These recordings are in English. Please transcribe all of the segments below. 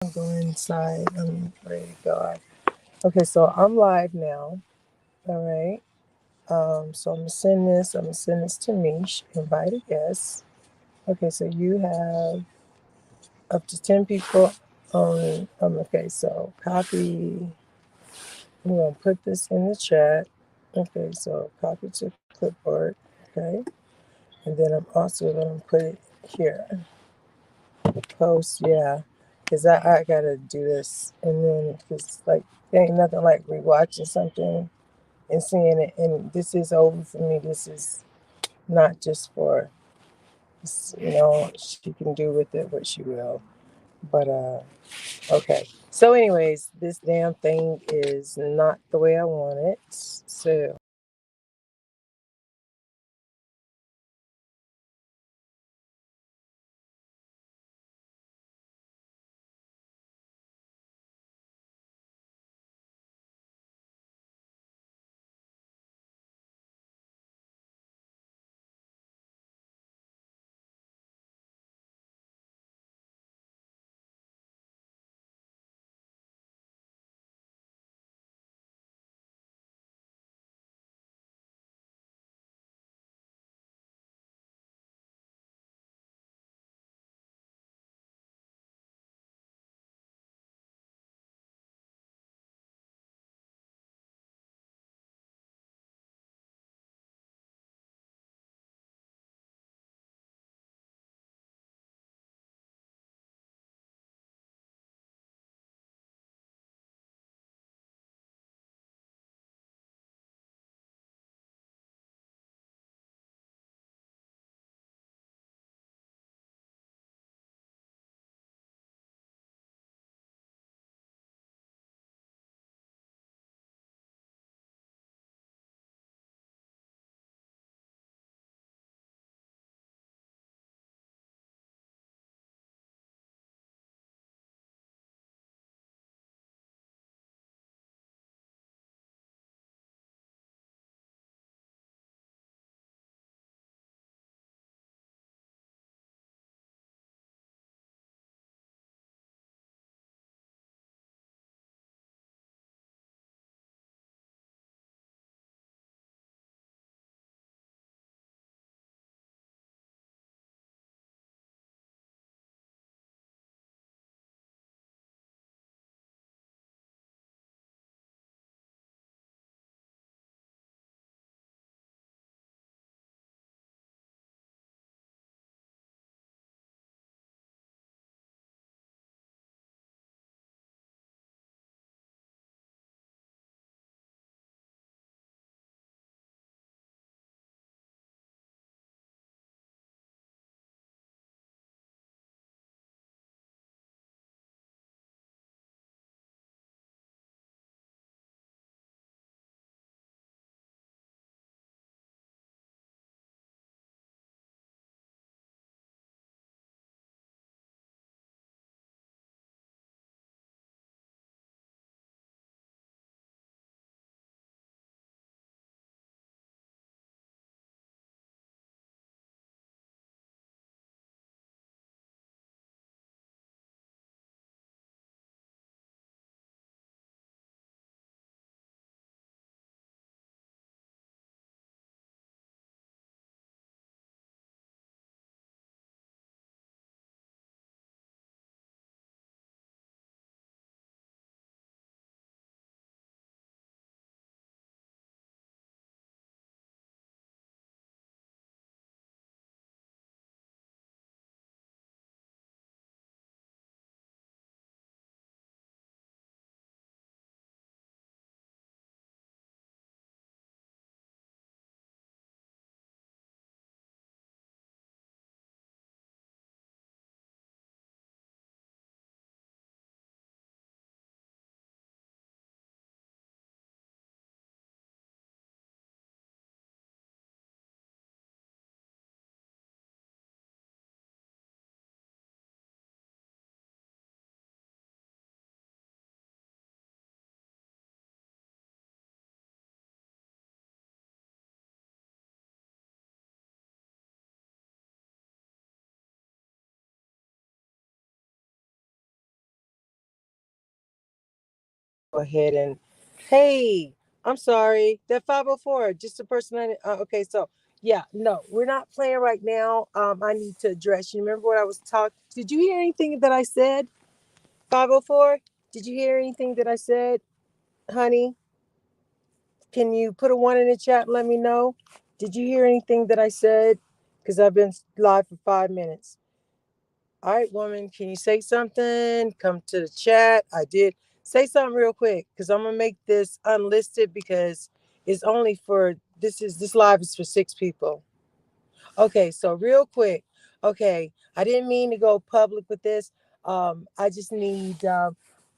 I'm going inside. I'm ready to go. Okay, so I'm live now. All right. So I'm gonna send this. I'm gonna send this to Mish. Invite a guest. Okay, so you have up to 10 people on. Okay, so copy. I'm gonna put this in the chat. Okay, so copy to clipboard. Okay, and then I'm also gonna put it here. Post, yeah, because I gotta do this, and then because like there ain't nothing like rewatching something and seeing it, and this is over for me. This is not just for, she can do with it what she will. But okay. So, anyways, this damn thing is not the way I want it. So go ahead and, hey, I'm sorry, that 504, just the person okay, so yeah, no, we're not playing right now. I need to address you. Remember what I was talking? Did you hear anything that I said? 504, did you hear anything that I said, honey? Can you put a one in the chat and let me know? Did you hear anything that I said? Because I've been live for 5 minutes. All right, woman, can you say something? Come to the chat. I did say something real quick because I'm gonna make this unlisted because it's only for this live is for 6 people. Okay, so real quick. Okay, I didn't mean to go public with this. I just need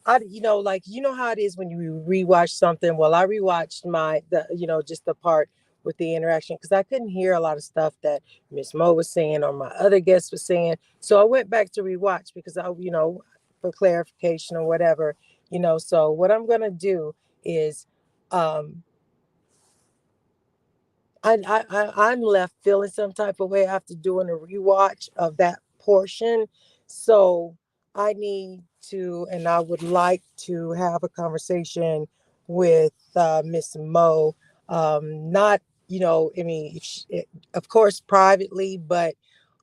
like how it is when you rewatch something. Well, I rewatched just the part with the interaction because I couldn't hear a lot of stuff that Miss Mo was saying or my other guests was saying. So I went back to rewatch because for clarification or whatever. So what I'm gonna do is um I'm left feeling some type of way after doing a rewatch of that portion. So I need to, and I would like to have a conversation with Miss Mo. Not, I mean, of course, privately, but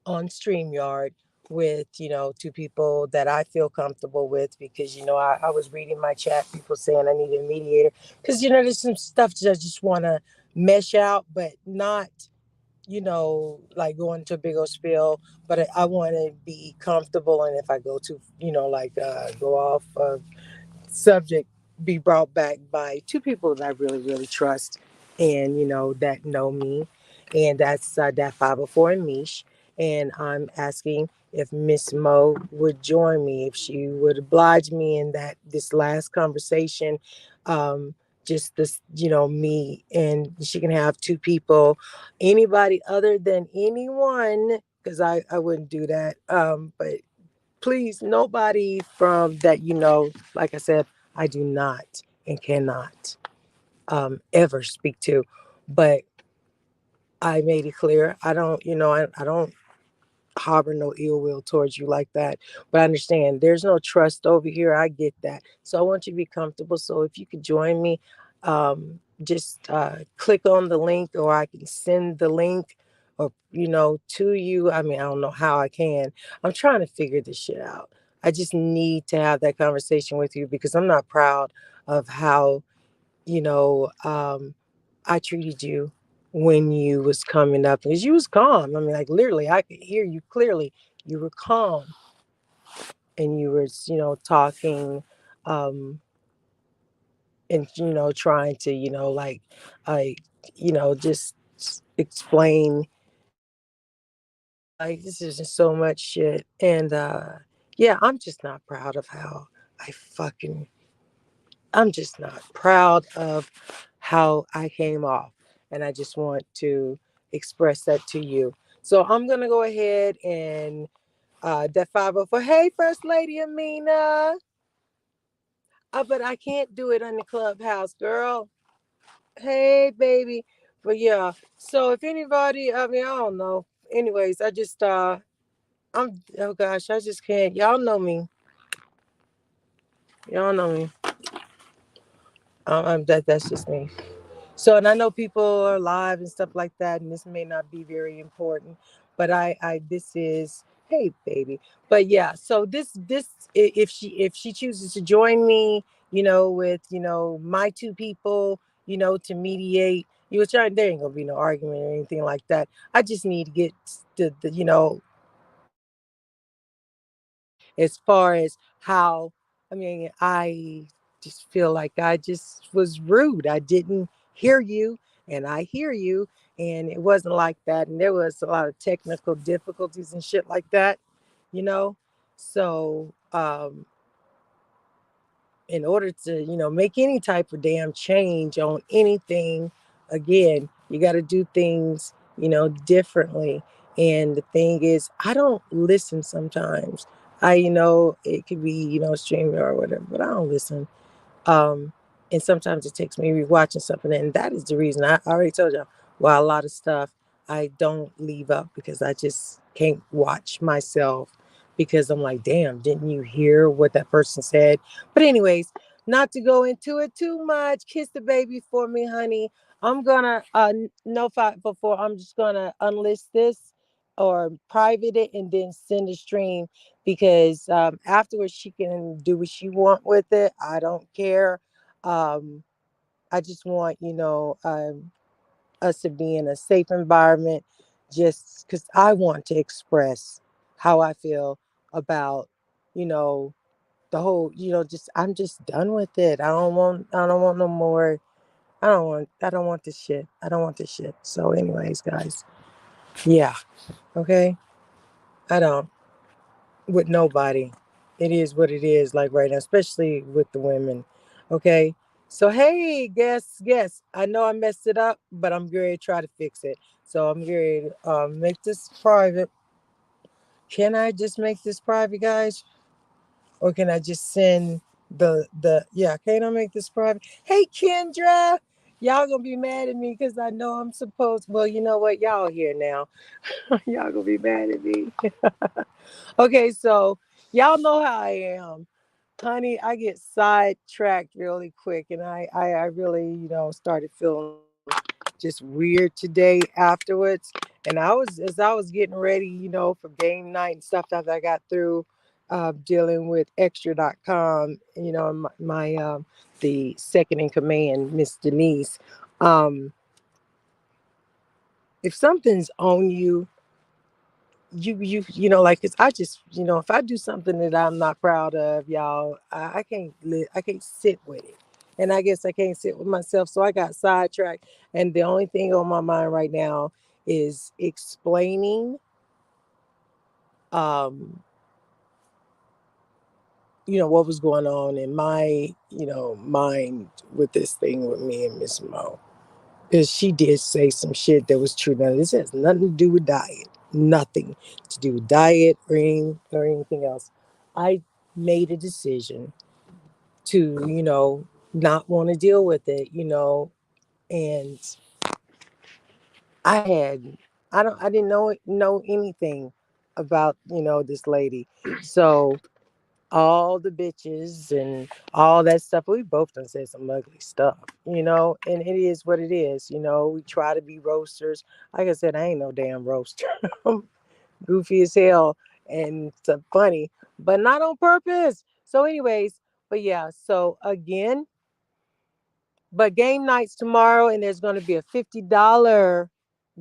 on StreamYard with, 2 people that I feel comfortable with because, I was reading my chat, people saying I need a mediator because, there's some stuff that I just want to mesh out, but not, like going to a big old spill. But I want to be comfortable. And if I go to, go off of subject, be brought back by 2 people that I really, really trust and, that know me. And that's that 504 and Mish. And I'm asking if Miss Mo would join me, if she would oblige me in that this last conversation. Just this, me, and she can have 2 people, anybody other than anyone, because I wouldn't do that. But please, nobody from that, like I said, I do not and cannot ever speak to. But I made it clear I don't, I don't harbor no ill will towards you like that. But I understand there's no trust over here. I get that. So I want you to be comfortable. So if you could join me, just click on the link, or I can send the link or to you. I mean, I don't know how I can. I'm trying to figure this shit out. I just need to have that conversation with you because I'm not proud of how you know, I treated you when you was coming up because you was calm. I mean, like literally, I could hear you clearly. You were calm and you were, talking, um, and trying to, I, just explain. Like this is just so much shit, and yeah, I'm just not proud of how I fucking I'm just not proud of how I came off. And I just want to express that to you. So I'm going to go ahead and that 504. Hey, First Lady Amina. But I can't do it on the clubhouse, girl. Hey, baby. But yeah. So if anybody, I mean, I don't know. Anyways, oh gosh, I just can't. Y'all know me. Y'all know me. That's just me. So, and I know people are live and stuff like that, and this may not be very important, but this is, hey, baby. But yeah, so if she chooses to join me, with, my 2 people, to mediate, there ain't gonna be no argument or anything like that. I just need to get the as far as how, I mean, I just feel like I just was rude. I didn't hear you, and I hear you, and it wasn't like that. And there was a lot of technical difficulties and shit like that, you know? So, in order to, make any type of damn change on anything, again, you got to do things, differently. And the thing is, I don't listen sometimes. It could be, streaming or whatever, but I don't listen. Um, and sometimes it takes me rewatching something, and that is the reason I already told you why a lot of stuff I don't leave up because I just can't watch myself because I'm like, damn, didn't you hear what that person said? But anyways, not to go into it too much, kiss the baby for me, honey. I'm gonna no fight before. I'm just gonna unlist this or private it and then send a stream because afterwards she can do what she want with it. I don't care. Um, I just want us to be in a safe environment, just because I want to express how I feel about you know the whole just I'm just done with it. I don't want no more. I don't want this shit. I don't want this shit. So anyways, guys, yeah, okay. I don't with nobody. It is what it is, like right now, especially with the women. Okay. So hey, guess. I know I messed it up, but I'm going to try to fix it. So I'm going to make this private. Can I just make this private, guys? Or can I just send the yeah, can I make this private? Hey Kendra, y'all gonna be mad at me because I know I'm supposed, well, you know what, y'all here now. Y'all gonna be mad at me. Okay, so y'all know how I am, honey. I get sidetracked really quick, and I really started feeling just weird today afterwards. And as I was getting ready, for game night and stuff that I got through dealing with extra.com, the second in command, Miss Denise. Um, if something's on you, like, 'cause I just, if I do something that I'm not proud of, y'all, I can't I can't sit with it. And I guess I can't sit with myself, so I got sidetracked. And the only thing on my mind right now is explaining um what was going on in my mind with this thing with me and Miss Mo. Because she did say some shit that was true. Now, this has nothing to do with diet. Nothing to do with diet or anything else. I made a decision to, not want to deal with it, and I had, I didn't know anything about, this lady. So all the bitches and all that stuff. We both done said some ugly stuff, and it is what it is. We try to be roasters. Like I said, I ain't no damn roaster. I'm goofy as hell and so funny, but not on purpose. So, anyways, but yeah, so again, but game night's tomorrow, and there's going to be a $50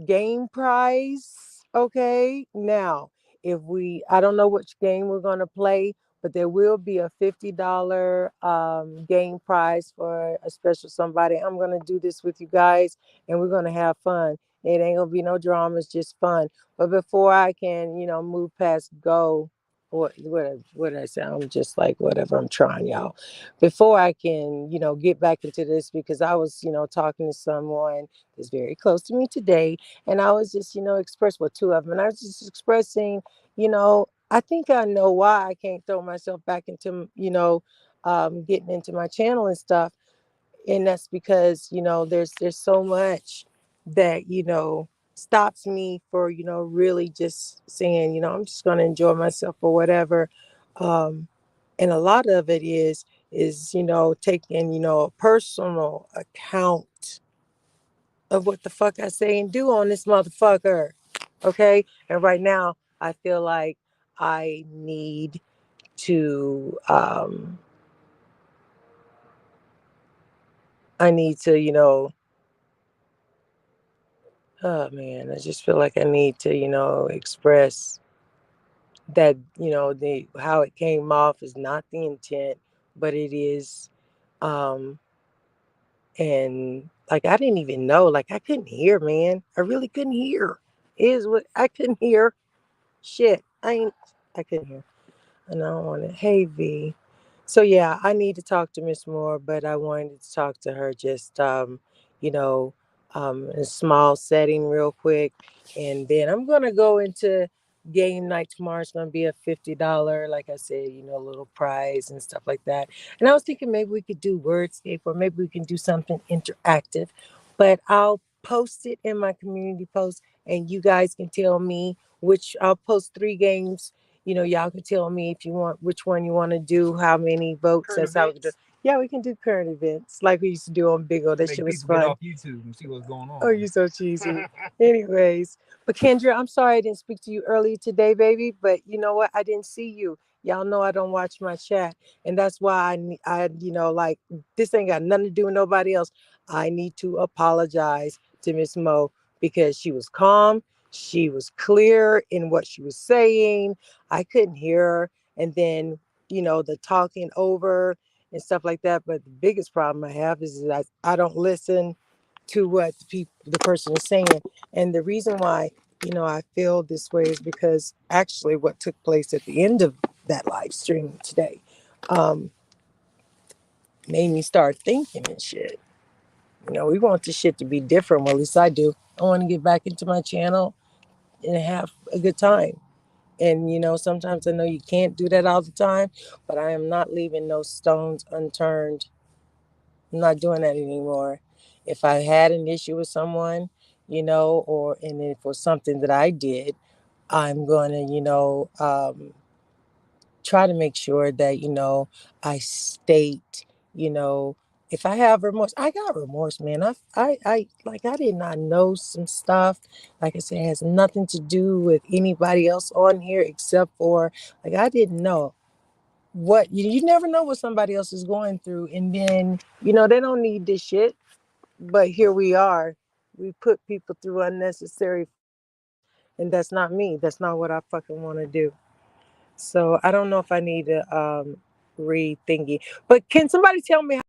game prize. Okay. Now, I don't know which game we're going to play, but there will be a $50 game prize for a special somebody. I'm going to do this with you guys, and we're going to have fun. It ain't going to be no drama. It's just fun. But before I can, move past go, what did I say? I'm just like, whatever, I'm trying, y'all. Before I can, get back into this, because I was, talking to someone that's very close to me today, and I was just, well, two of them, and I was just expressing, I think I know why I can't throw myself back into, getting into my channel and stuff. And that's because, there's so much that, stops me for, really just saying, I'm just going to enjoy myself or whatever. Um, and a lot of it is, taking, a personal account of what the fuck I say and do on this motherfucker. Okay. And right now I feel like I need to, oh man, I just feel like I need to, express that, the how it came off is not the intent, but it is. Um, and like I didn't even know, like I couldn't hear, man. I really couldn't hear. Is what I couldn't hear. Shit. I couldn't hear. And I don't want to. Hey V. So yeah, I need to talk to Miss Moore, but I wanted to talk to her just you know, in a small setting real quick. And then I'm gonna go into game night tomorrow. It's gonna be a $50, like I said, little prize and stuff like that. And I was thinking maybe we could do wordscape, or maybe we can do something interactive. But I'll post it in my community post, and you guys can tell me which. I'll post 3 games. Y'all can tell me if you want which one you want to do, how many votes. That's how we do. Tournaments. Yeah, we can do current events like we used to do on Big O. That Make shit was people get fun. off YouTube and see what's going Oh, on. you're so cheesy. Anyways, but Kendra, I'm sorry I didn't speak to you earlier today, baby. But you know what? I didn't see you. Y'all know I don't watch my chat, and that's why like this ain't got nothing to do with nobody else. I need to apologize to Miss Mo because she was calm, she was clear in what she was saying. I couldn't hear her, and then the talking over and stuff like that. But the biggest problem I have is that I don't listen to what the person is saying. And the reason why, I feel this way is because actually what took place at the end of that live stream today um, made me start thinking and shit. We want this shit to be different. Well, at least I do. I want to get back into my channel and have a good time. And, sometimes I know you can't do that all the time, but I am not leaving no stones unturned. I'm not doing that anymore. If I had an issue with someone, and if it was something that I did, I'm going to, try to make sure that, I state, you know, if I have remorse, I got remorse, man. I did not know some stuff. Like I said, it has nothing to do with anybody else on here except for, like, I didn't know what you never know what somebody else is going through, and then they don't need this shit, but here we are. We put people through unnecessary, and that's not me. That's not what I fucking want to do. So I don't know if I need to rethinking. But can somebody tell me?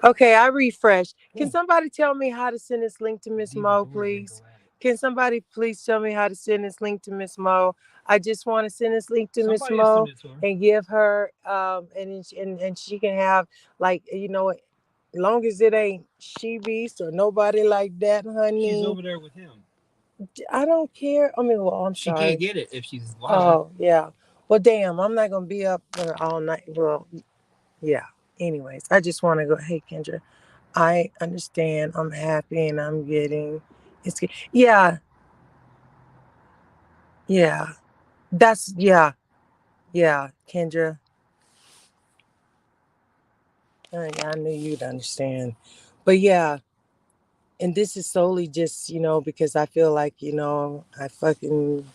Okay, I refreshed. Can somebody tell me how to send this link to Miss Mo, please? Can somebody please tell me how to send this link to Miss Mo? I just want to send this link to Miss Somebody will send Mo it to her. and give her and she can have, like, long as it ain't she beast or nobody like that, She's honey. over there with him. I don't care. I mean, well, I'm She can't sorry. get it if she's watching. Oh, yeah. Well, damn, I'm not gonna be up all night. Well, yeah. Anyways, I just want to go. Hey, Kendra, I understand. I'm happy, and I'm getting. Yeah, yeah. Yeah, yeah, Kendra. I knew you'd understand, but yeah. And this is solely just because I feel like I fucking.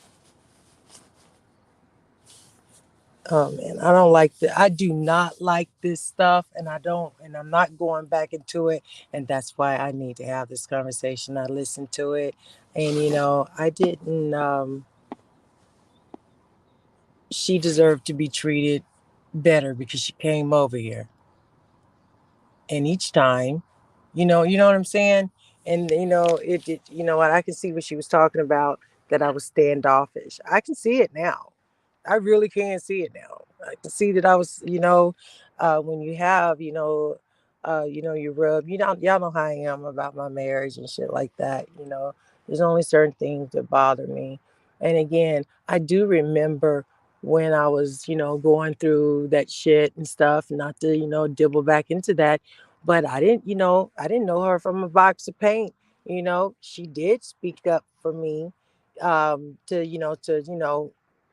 Oh man, I don't like the. I do not like this stuff, and I don't, and I'm not going back into it, and that's why I need to have this conversation. I listened to it, and I didn't. She deserved to be treated better because she came over here, and each time, you know what I'm saying, and what I can see what she was talking about, that I was standoffish. I can see it now. I really can see it now. I can see that I was, when you have, you rub, y'all know how I am about my marriage and shit like that. There's only certain things that bother me. And again, I do remember when I was, going through that shit and stuff, not to, dibble back into that. But I didn't know her from a box of paint. She did speak up for me,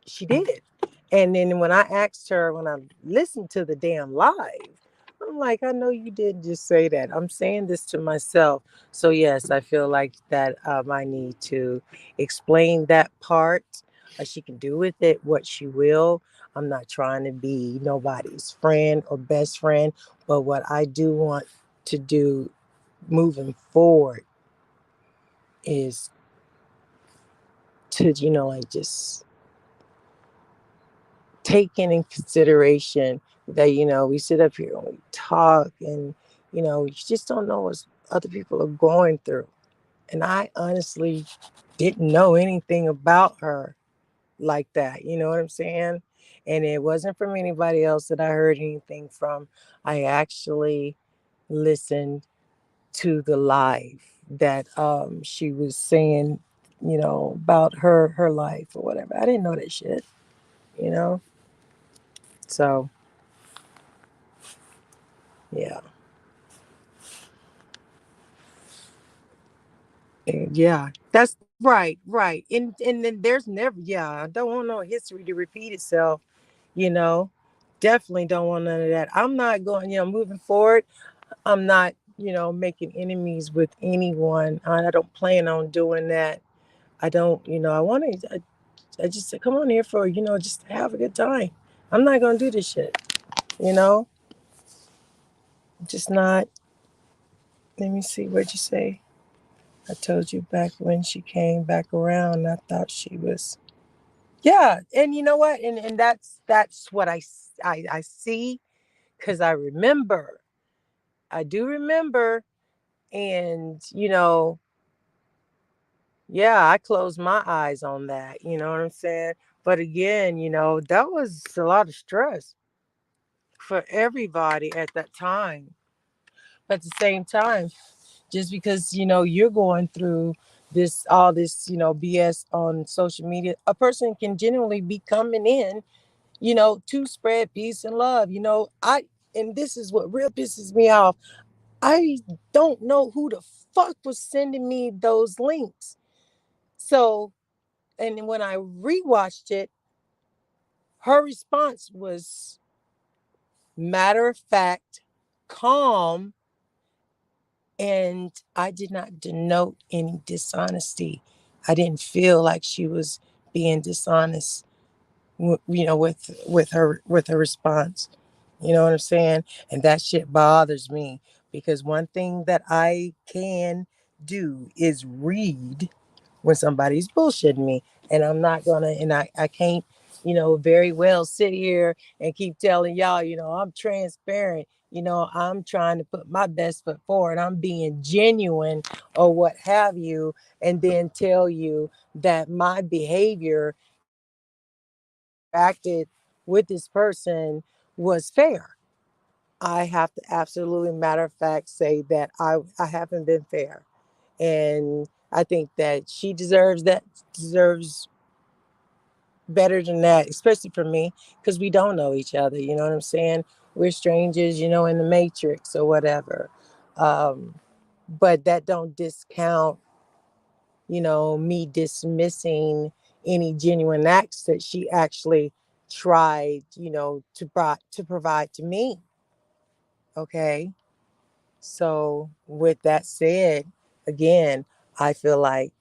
she did. And then when I asked her, when I listened to the damn live, I'm like, I know you didn't just say that. I'm saying this to myself. So yes, I feel like that I need to explain that part. She can do with it what she will. I'm not trying to be nobody's friend or best friend, but what I do want to do moving forward is to, like, just taking in consideration that we sit up here and we talk, and you just don't know what other people are going through. And I honestly didn't know anything about her like that, you know what I'm saying? And it wasn't from anybody else that I heard anything from. I actually listened to the live that she was saying, about her life or whatever. I didn't know that shit, you know so yeah. Yeah, that's right, right. And then there's never, yeah, I don't want no history to repeat itself, you know. Definitely don't want none of that. I'm not going, moving forward. I'm not, making enemies with anyone. I don't plan on doing that. I don't, I want to, I just said, come on here for, just have a good time. I'm not going to do this shit, you know, just not. Let me see, what'd you say? I told you back when she came back around, I thought she was, yeah. And you know what? And that's what I see because I remember, I do remember. And, yeah, I closed my eyes on that. You know what I'm saying? But again, that was a lot of stress for everybody at that time. But at the same time, just because, you're going through this, all this, BS on social media, a person can genuinely be coming in, to spread peace and love. And this is what real pisses me off. I don't know who the fuck was sending me those links. So, and when I rewatched it, her response was matter of fact, calm, and I did not denote any dishonesty. I didn't feel like she was being dishonest, with her response. You know what I'm saying? And that shit bothers me because one thing that I can do is read when somebody's bullshitting me. And I'm not gonna, and I can't, very well sit here and keep telling y'all, I'm transparent. I'm trying to put my best foot forward. I'm being genuine or what have you, and then tell you that my behavior acted with this person was fair. I have to absolutely matter of fact say that I haven't been fair. And I think that she deserves better than that, especially for me, because we don't know each other. You know what I'm saying? We're strangers, in the matrix or whatever. Um, but that don't discount, me dismissing any genuine acts that she actually tried, to provide to me. Okay. So, with that said, again, I feel like,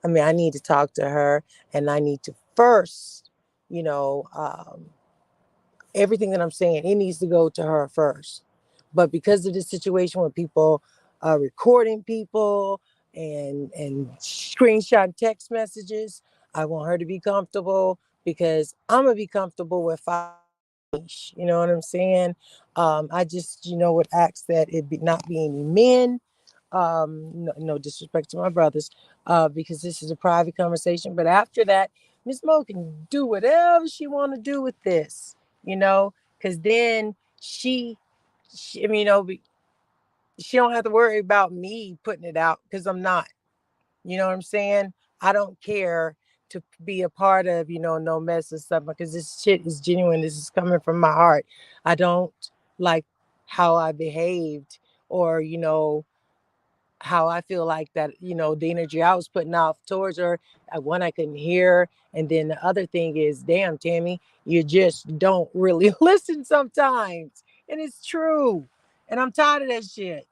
I need to talk to her and I need to first, you know, um, everything that I'm saying, it needs to go to her first. But because of this situation where people are recording people and screenshot text messages, I want her to be comfortable because I'm gonna be comfortable with you know what I'm saying? I just, would ask that it be not be any men. No, no disrespect to my brothers, because this is a private conversation. But after that, Miss Mo can do whatever she want to do with this, because then she, she don't have to worry about me putting it out because I'm not. You know what I'm saying? I don't care to be a part of, no mess or stuff because this shit is genuine. This is coming from my heart. I don't like how I behaved or, how I feel like that, the energy I was putting off towards her. One, I couldn't hear. And then the other thing is, damn, Tammy, you just don't really listen sometimes. And it's true. And I'm tired of that shit.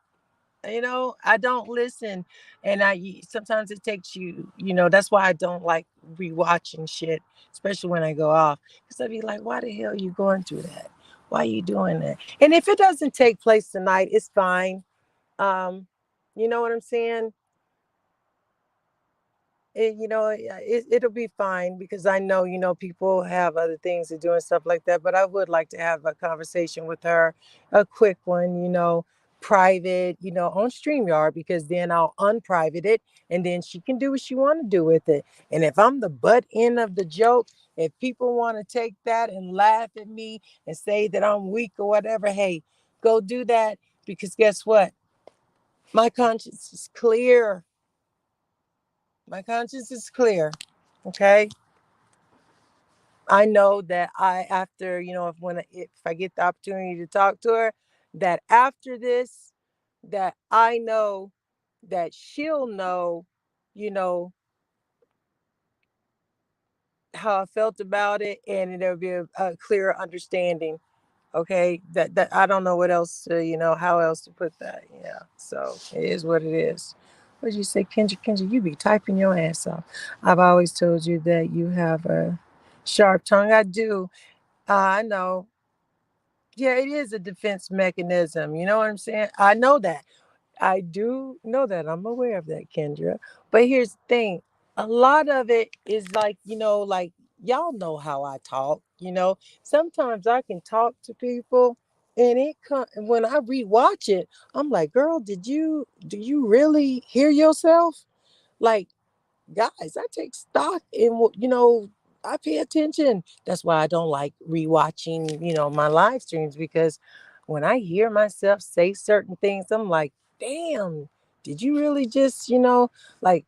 I don't listen. And sometimes it takes you, that's why I don't like rewatching shit, especially when I go off. Because I'd be like, why the hell are you going through that? Why are you doing that? And if it doesn't take place tonight, it's fine. um you know what I'm saying? It'll be fine because I know, people have other things to do and stuff like that. But I would like to have a conversation with her, a quick one, private, on StreamYard, because then I'll unprivate it and then she can do what she want to do with it. And if I'm the butt end of the joke, if people want to take that and laugh at me and say that I'm weak or whatever, hey, go do that because guess what? My conscience is clear. My conscience is clear. Okay. I know that after, if I get the opportunity to talk to her, that after this, that I know that she'll know you know, how I felt about it, and there'll be a clearer understanding. Okay, that I don't know what else to, how else to put that. Yeah, so it is what it is. What'd you say, Kendra? Kendra, you be typing your ass off. I've always told you that you have a sharp tongue. I do. I know. Yeah, it is a defense mechanism. You know what I'm saying? I know that. I do know that. I'm aware of that, Kendra. But here's the thing. A lot of it is like, like y'all know how I talk. Sometimes I can talk to people and when I rewatch it, I'm like, girl, do you really hear yourself? Like, guys, I take stock in what. I pay attention. That's why I don't like rewatching, my live streams, because when I hear myself say certain things, I'm like, damn, did you really just, like,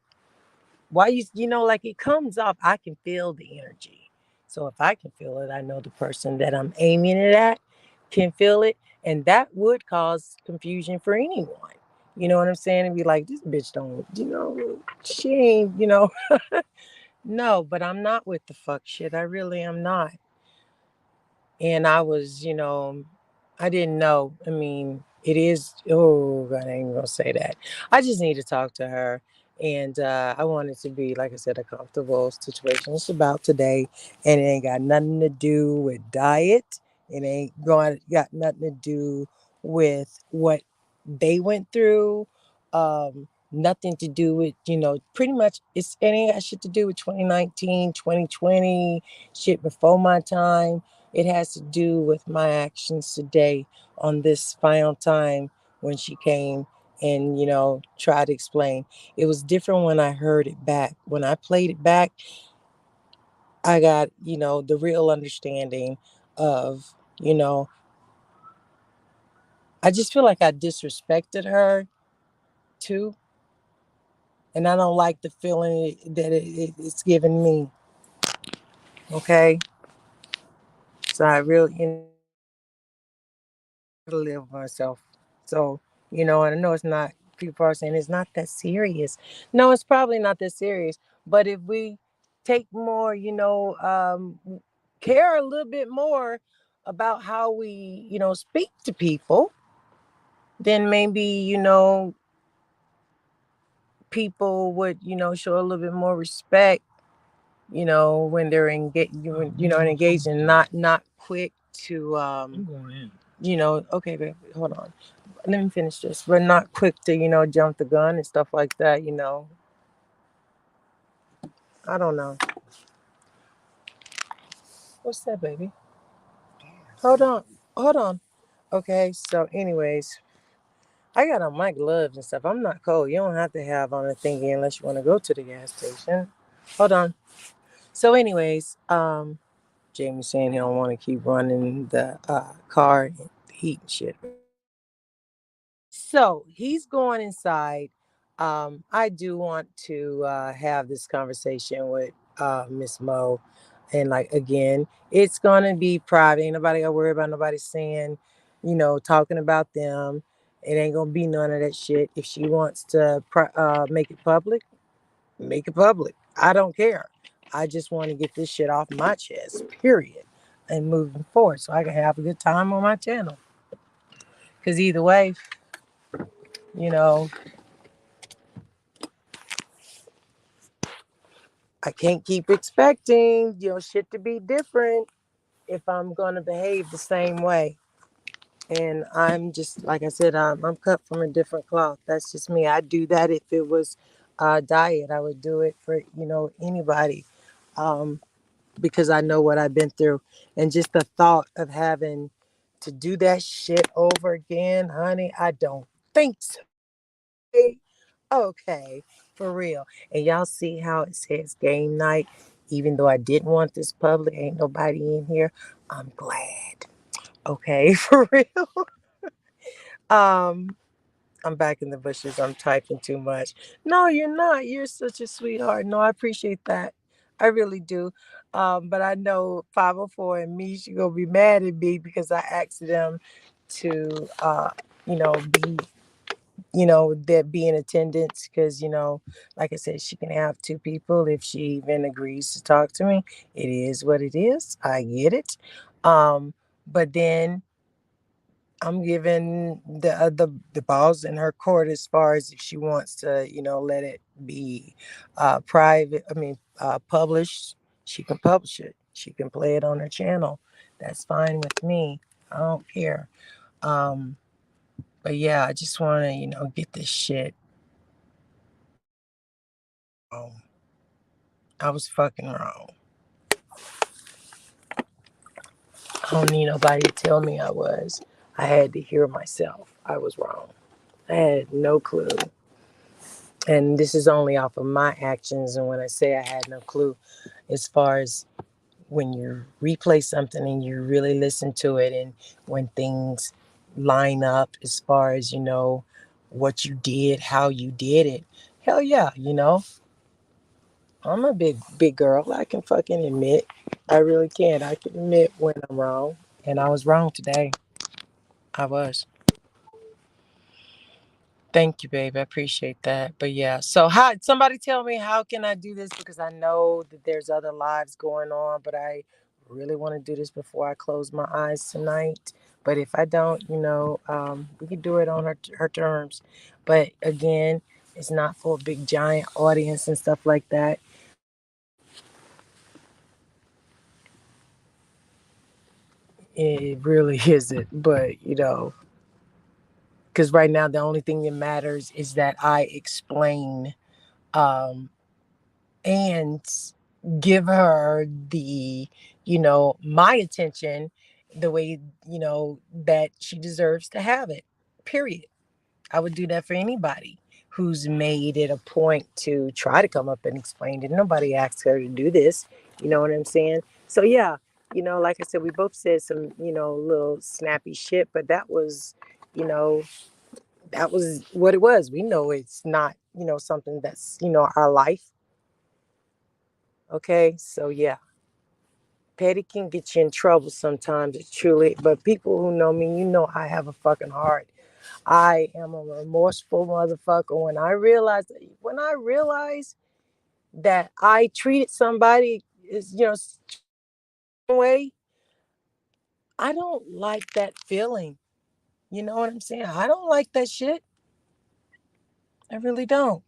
why like it comes off, I can feel the energy. So if I can feel it, I know the person that I'm aiming it at can feel it. And that would cause confusion for anyone. You know what I'm saying? And be like, this bitch don't, she ain't, no, but I'm not with the fuck shit. I really am not. And I was, I didn't know. I mean, it is, oh, God, I ain't gonna say that. I just need to talk to her. And I want it to be, like I said, a comfortable situation. It's about today, and it ain't got nothing to do with diet. It ain't got nothing to do with what they went through. Nothing to do with, pretty much it ain't got shit to do with 2019, 2020, shit before my time. It has to do with my actions today on this final time when she came and, tried to explain. It was different when I heard it back. When I played it back, I got, the real understanding of, you know, I just feel like I disrespected her too. And I don't like the feeling that it's giving me. Okay. So I really, to live with myself. So, and I know it's not, people are saying it's not that serious. No, it's probably not that serious. But if we take more, care a little bit more about how we, speak to people, then maybe, people would, show a little bit more respect, when they're engaged, and engaged, and not quick to, okay, babe, hold on. Let me finish this. We're not quick to, jump the gun and stuff like that. I don't know. What's that, baby? Hold on. Hold on. Okay, so anyways, I got on my gloves and stuff. I'm not cold. You don't have to have on a thingy unless you want to go to the gas station. Hold on. So anyways, Jamie's saying he don't want to keep running the car and the heat and shit. So he's going inside. I do want to have this conversation with Miss Mo. And like, again, it's going to be private. Ain't nobody got to worry about nobody saying, talking about them. It ain't going to be none of that shit. If she wants to make it public, make it public. I don't care. I just want to get this shit off my chest, period. And moving forward so I can have a good time on my channel. Because either way, you know, I can't keep expecting, shit to be different if I'm going to behave the same way. And I'm just, like I said, I'm cut from a different cloth. That's just me. I'd do that if it was diet. I would do it for, anybody, um, because I know what I've been through. And just the thought of having to do that shit over again, honey, I don't think so. Okay, for real. And y'all see how it says game night? Even though I didn't want this public, ain't nobody in here. I'm glad. Okay, for real. Um, I'm back in the bushes. I'm typing too much. No, you're not. You're such a sweetheart. No, I appreciate that. I really do. But I know 504 and me, she gonna be mad at me because I asked them to, be that be in attendance because, like I said, she can have two people if she even agrees to talk to me. It is what it is. I get it. But then I'm giving the balls in her court as far as if she wants to, let it be private. I mean, published. She can publish it. She can play it on her channel. That's fine with me. I don't care. Um, but yeah, I just want to, get this shit. Wrong. I was fucking wrong. I don't need nobody to tell me I was. I had to hear myself. I was wrong. I had no clue. And this is only off of my actions. And when I say I had no clue, as far as when you replay something and you really listen to it, and when things line up as far as, what you did, how you did it, hell yeah, I'm a big girl. I can fucking admit. I really can. I can admit when I'm wrong. And I was wrong today. I was. Thank you, babe. I appreciate that. But yeah, so how somebody tell me how can I do this because I know that there's other lives going on, but I really want to do this before I close my eyes tonight. But if I don't, we can do it on her terms. But again, it's not for a big giant audience and stuff like that. It really isn't. But because right now the only thing that matters is that I explain um, and give her the, my attention the way, that she deserves to have it. Period. I would do that for anybody who's made it a point to try to come up and explain it. Nobody asked her to do this. You know what I'm saying? So yeah, like I said, we both said some, little snappy shit, but you know, that was what it was. We know it's not, something that's, our life. Okay. So yeah, petty can get you in trouble sometimes. It's truly, but people who know me, I have a fucking heart. I am a remorseful motherfucker. When I realize that I treated somebody is, way, I don't like that feeling. You know what I'm saying? I don't like that shit. I really don't.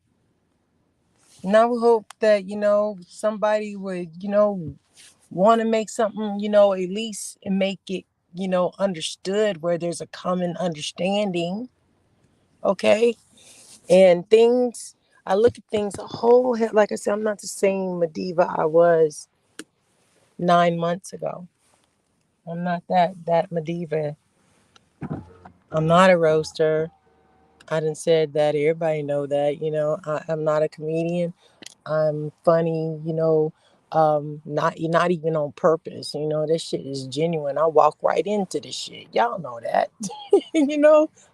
And I would hope that, somebody would, want to make something, at least and make it, understood where there's a common understanding. Okay. And things, I look at things a whole head. Like I said, I'm not the same Madiva I was 9 months ago. I'm not that Madiva. I'm not a roaster. I done said that. Everybody know that. I'm not a comedian. I'm funny, not even on purpose. This shit is genuine. I walk right into this shit. Y'all know that.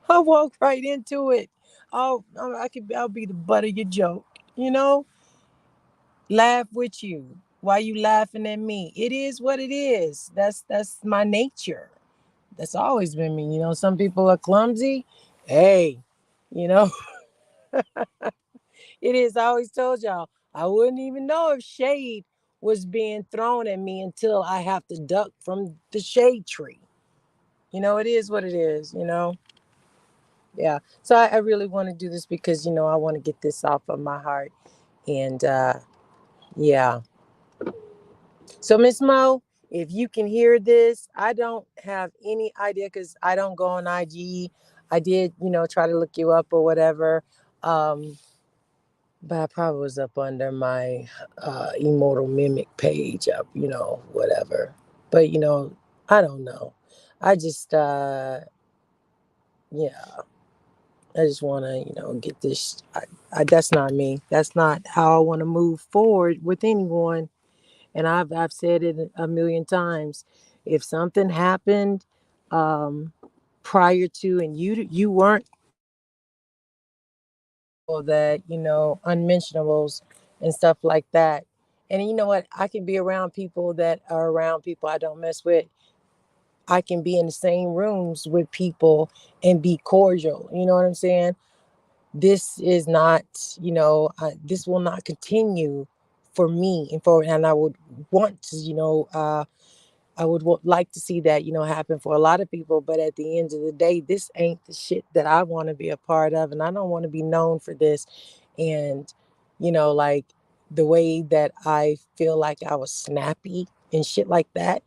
I walk right into it. I'll be the butt of your joke. You know, laugh with you while you laughing at me. It is what it is. That's my nature. That's always been me. Some people are clumsy. Hey, you know, it is. I always told y'all, I wouldn't even know if shade was being thrown at me until I have to duck from the shade tree. It is what it is, Yeah. So I really want to do this because, I want to get this off of my heart. And yeah. So, Miss Mo, if you can hear this, I don't have any idea because I don't go on IG. I did, try to look you up or whatever. Um, But I probably was up under my Immortal Mimic page up, whatever. But, I don't know. I just, yeah, I just want to, get this. That's not me. That's not how I want to move forward with anyone. And I've said it a million times. If something happened um, prior to, and you weren't that, unmentionables and stuff like that. And you know what? I can be around people that are around people I don't mess with. I can be in the same rooms with people and be cordial. You know what I'm saying? this is not, this will not continue for me and for, and I would want to, I would like to see that, happen for a lot of people. But at the end of the day, this ain't the shit that I want to be a part of. And I don't want to be known for this. And, like the way that I feel like I was snappy and shit like that.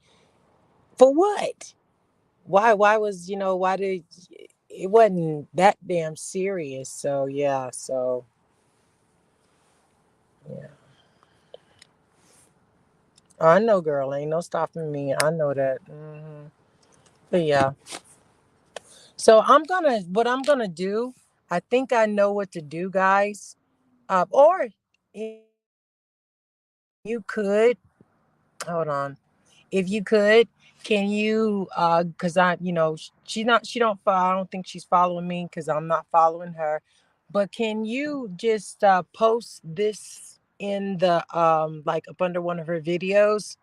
For what? Why was, why did, it wasn't that damn serious. So, yeah. So, yeah. I know, girl. Ain't no stopping me. I know that. But yeah. So what I'm gonna do, I think I know what to do, guys. Or you could, hold on. If you could, can you, cause I, she don't follow, I don't think she's following me cause I'm not following her. But can you just, post this in the, like up under one of her videos?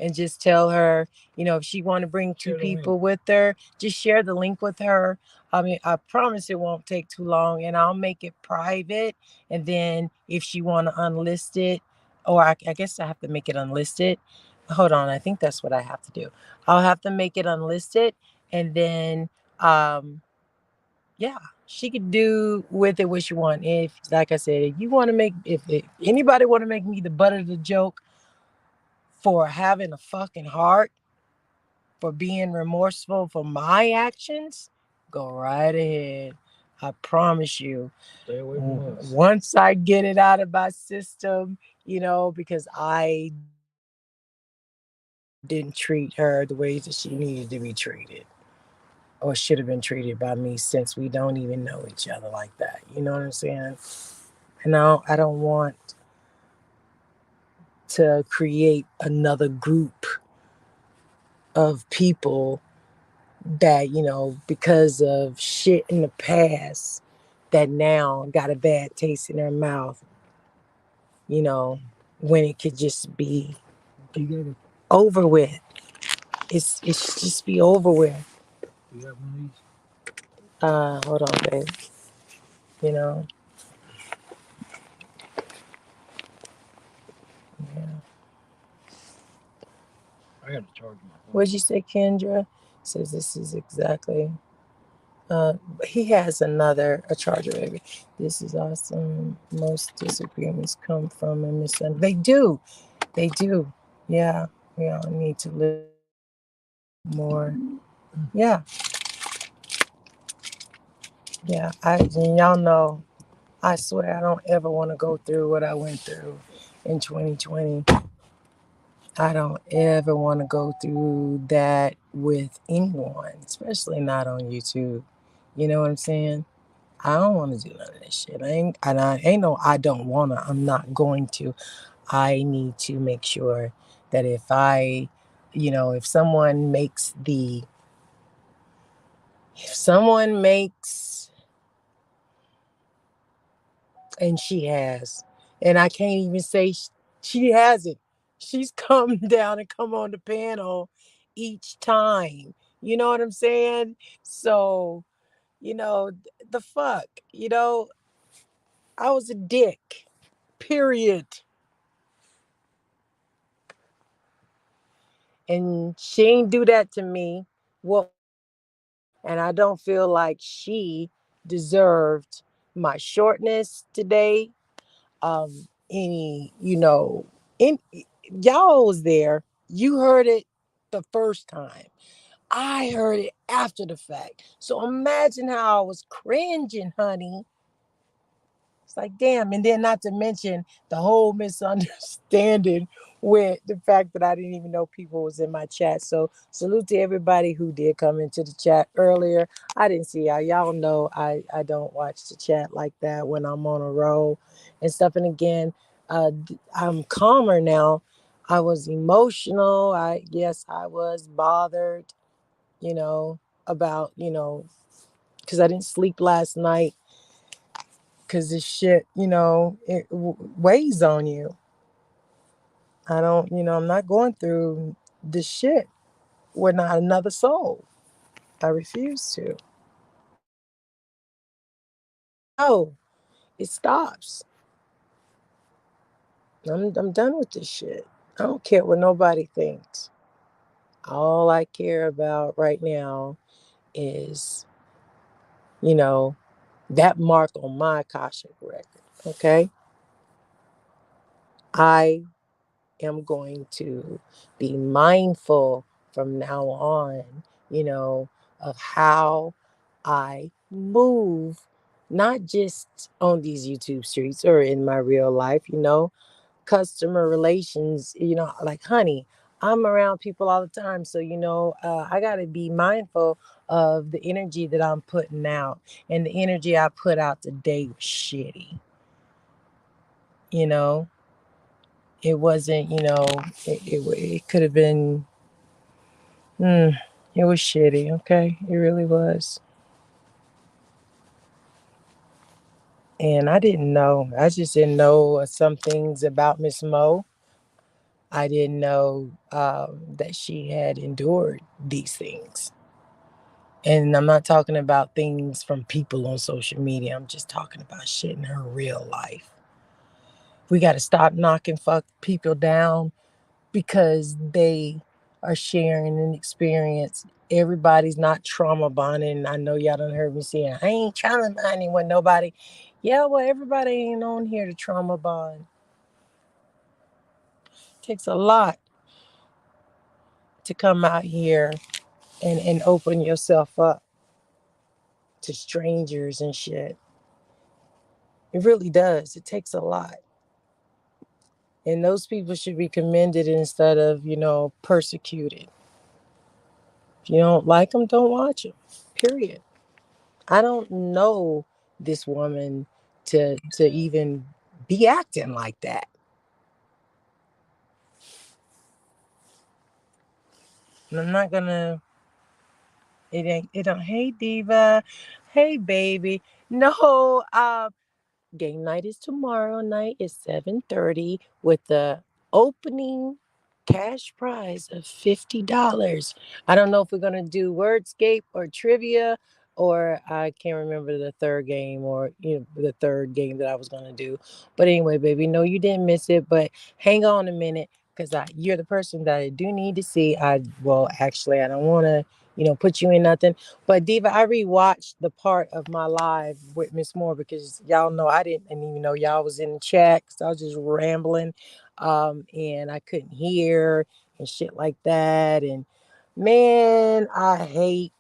And just tell her, if she want to bring two people with her, just share the link with her. I mean, I promise it won't take too long, and I'll make it private. And then if she want to unlist it, or I guess I have to make it unlisted. Hold on, I think that's what I have to do. I'll have to make it unlisted, and then, yeah, she could do with it what she want. If, like I said, if you want to make, if anybody want to make me the butt of the joke for having a fucking heart, for being remorseful for my actions, go right ahead. I promise you. Stay away from us. Once I get it out of my system, because I didn't treat her the way that she needed to be treated or should have been treated by me, since we don't even know each other like that. You know what I'm saying? And I don't want to create another group of people that, because of shit in the past, that now got a bad taste in their mouth, you know when it could just be over with. It's just be over with. You got one of these? Hold on, babe. you know yeah. I got to charge my phone. What'd you say, Kendra? Says this is exactly. He has a charger, baby. This is awesome. Most disagreements come from a misunderstanding. They do. Yeah, we all need to live more. Yeah, yeah. And y'all know, I swear I don't ever want to go through what I went through in 2020. I don't ever want to go through that with anyone, especially not on YouTube. You know what I'm saying? I don't want to do none of this shit. I ain't no, I don't want to. I'm not going to. I need to make sure that if someone makes, and she has, and I can't even say she hasn't. She's come down and come on the panel each time. You know what I'm saying? So, the fuck, I was a dick, period. And she ain't do that to me. Well, and I don't feel like she deserved my shortness today. Any, in y'all was there. You heard it the first time. I heard it after the fact. So imagine how I was cringing, honey. It's like, damn. And then not to mention the whole misunderstanding with the fact that I didn't even know people was in my chat. So salute to everybody who did come into the chat earlier. I didn't see y'all. Y'all know I don't watch the chat like that when I'm on a roll and stuff. And again, I'm calmer now. I was emotional. Yes, I was bothered, you know, about, because I didn't sleep last night, because this shit, it weighs on you. I don't, I'm not going through this shit with not another soul. I refuse to. No, it stops. I'm done with this shit. I don't care what nobody thinks. All I care about right now is, you know, that mark on my Akashic record. Okay. I am going to be mindful from now on, of how I move, not just on these YouTube streets or in my real life, customer relations, like, honey, I'm around people all the time. So, I got to be mindful of the energy that I'm putting out. And the energy I put out today was shitty. You know, it wasn't, it could have been, mm, it was shitty. Okay. It really was. And I didn't know. I just didn't know some things about Miss Mo. I didn't know that she had endured these things. And I'm not talking about things from people on social media. I'm just talking about shit in her real life. We got to stop knocking fuck people down because they are sharing an experience. Everybody's not trauma bonding. I know y'all done heard me saying, I ain't trauma bonding with nobody. Yeah, well, everybody ain't on here to trauma bond. It takes a lot to come out here and open yourself up to strangers and shit. It really does. It takes a lot. And those people should be commended instead of, persecuted. If you don't like them, don't watch them. Period. I don't know this woman to even be acting like that. And I'm not gonna. It ain't. It don't. Hey diva. Hey baby. No. Game night is tomorrow night. It's 7:30 with the opening cash prize of $50. I don't know if we're gonna do Wordscape or trivia, or I can't remember the third game, or the third game that I was gonna do. But anyway, baby, no, you didn't miss it. But hang on a minute, because you're the person that I do need to see. Actually, I don't want to, put you in nothing. But Diva, I rewatched the part of my live with Miss Moore because y'all know I didn't even know y'all was in the chat because I was just rambling, and I couldn't hear and shit like that. And man, I hate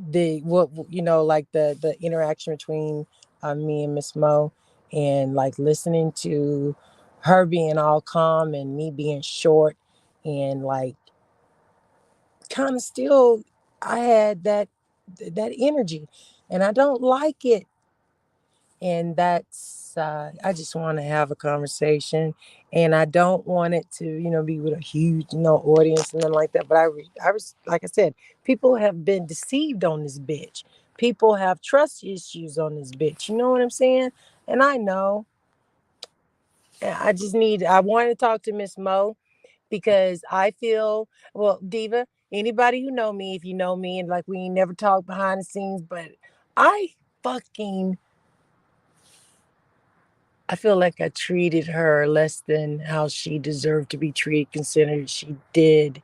like the interaction between me and Miss Mo, and like listening to her being all calm and me being short, and like kind of still I had that energy, and I don't like it. And that's I just want to have a conversation, and I don't want it to be with a huge audience and nothing like that. But I was, like I said, people have been deceived on this bitch. People have trust issues on this bitch. You know what I'm saying? And I know. I want to talk to Miss Mo because I feel, well, Diva, anybody who know me, if you know me, and like we ain't never talked behind the scenes, but I fucking I feel like I treated her less than how she deserved to be treated, considering she did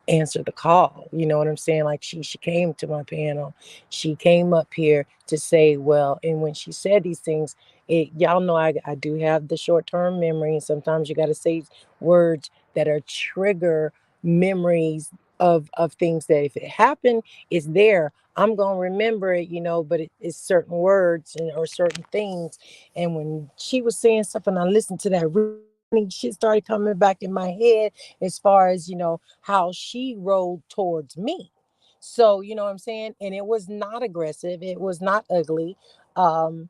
answer the call. You know what I'm saying? Like she came to my panel. She came up here to say, well, and when she said these things, y'all know I do have the short-term memory, and sometimes you got to say words that are trigger memories of things that if it happened, it's there. I'm gonna remember it, but it's certain words or certain things. And when she was saying stuff and I listened to that, really shit started coming back in my head as far as how she rolled towards me. So you know what I'm saying, and it was not aggressive, it was not ugly. And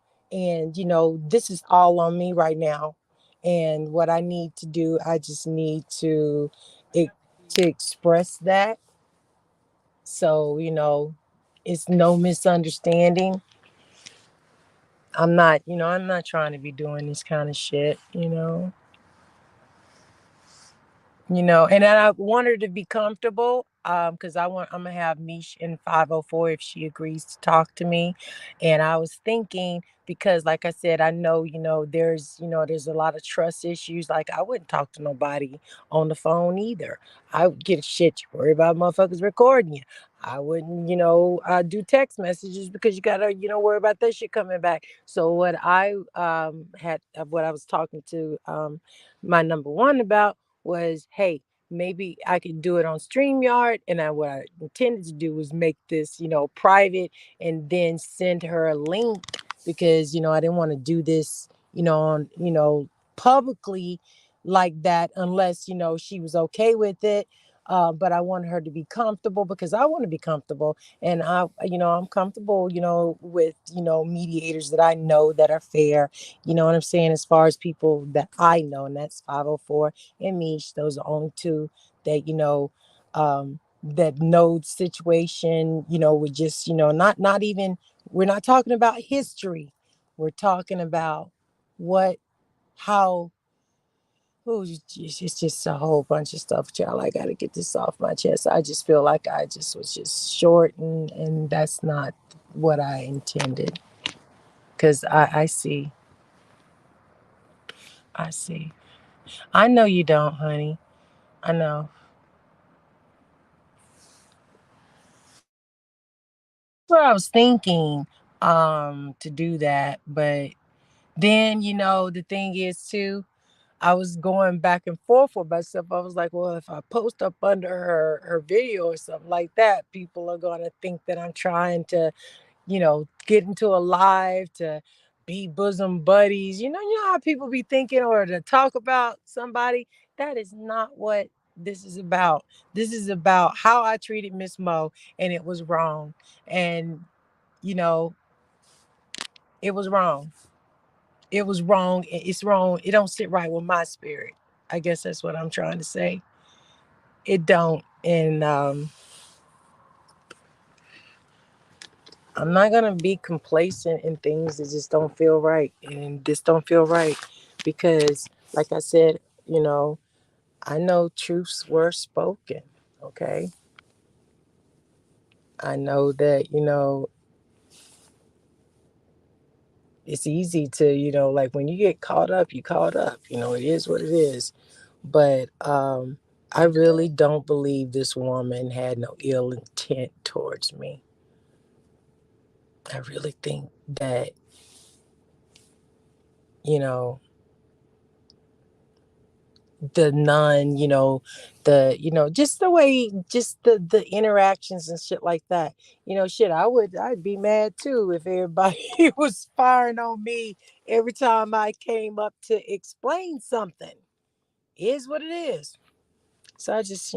this is all on me right now, and what I need to do, I just need e- to express that, so it's no misunderstanding. I'm not trying to be doing this kind of shit. And I want her to be comfortable. because I'm gonna have Mish in 504 if she agrees to talk to me. And I was thinking, because like I said, I know, there's a lot of trust issues. Like, I wouldn't talk to nobody on the phone either. I would get shit, you worry about motherfuckers recording you. I wouldn't, do text messages because you gotta, worry about that shit coming back. So what I was talking to my number one about was, hey, maybe I could do it on StreamYard. And what I intended to do was make this, private, and then send her a link, because, I didn't want to do this, on, publicly like that, unless, she was okay with it. But I want her to be comfortable, because I want to be comfortable. And I'm comfortable, with, mediators that I know that are fair. You know what I'm saying? As far as people that I know, and that's 504 and Mish, those are only two that, that know the situation, with just, not even, we're not talking about history. We're talking about what, how, oh, it's just a whole bunch of stuff, y'all. I got to get this off my chest. I just feel like I just was just short, and that's not what I intended. Because I see. I see. I know you don't, honey. I know. What I was thinking, to do that. But then, the thing is too, I was going back and forth with myself. I was like, well, if I post up under her video or something like that, people are gonna think that I'm trying to, get into a live to be bosom buddies. You know how people be thinking, or to talk about somebody. That is not what this is about. This is about how I treated Miss Mo, and it was wrong. And, you know, it was wrong. It was wrong. It's wrong. It don't sit right with my spirit. I guess that's what I'm trying to say. It don't. And I'm not gonna be complacent in things that just don't feel right. And this don't feel right, because, like I said, I know truths were spoken. Okay. I know that, it's easy to, like, when you get caught up, you caught up. It is what it is. But I really don't believe this woman had no ill intent towards me. I really think that, you know, the nun, just the way, just the interactions and shit like that. Shit, I'd be mad too if everybody was firing on me every time I came up to explain something. It is what it is. So I just,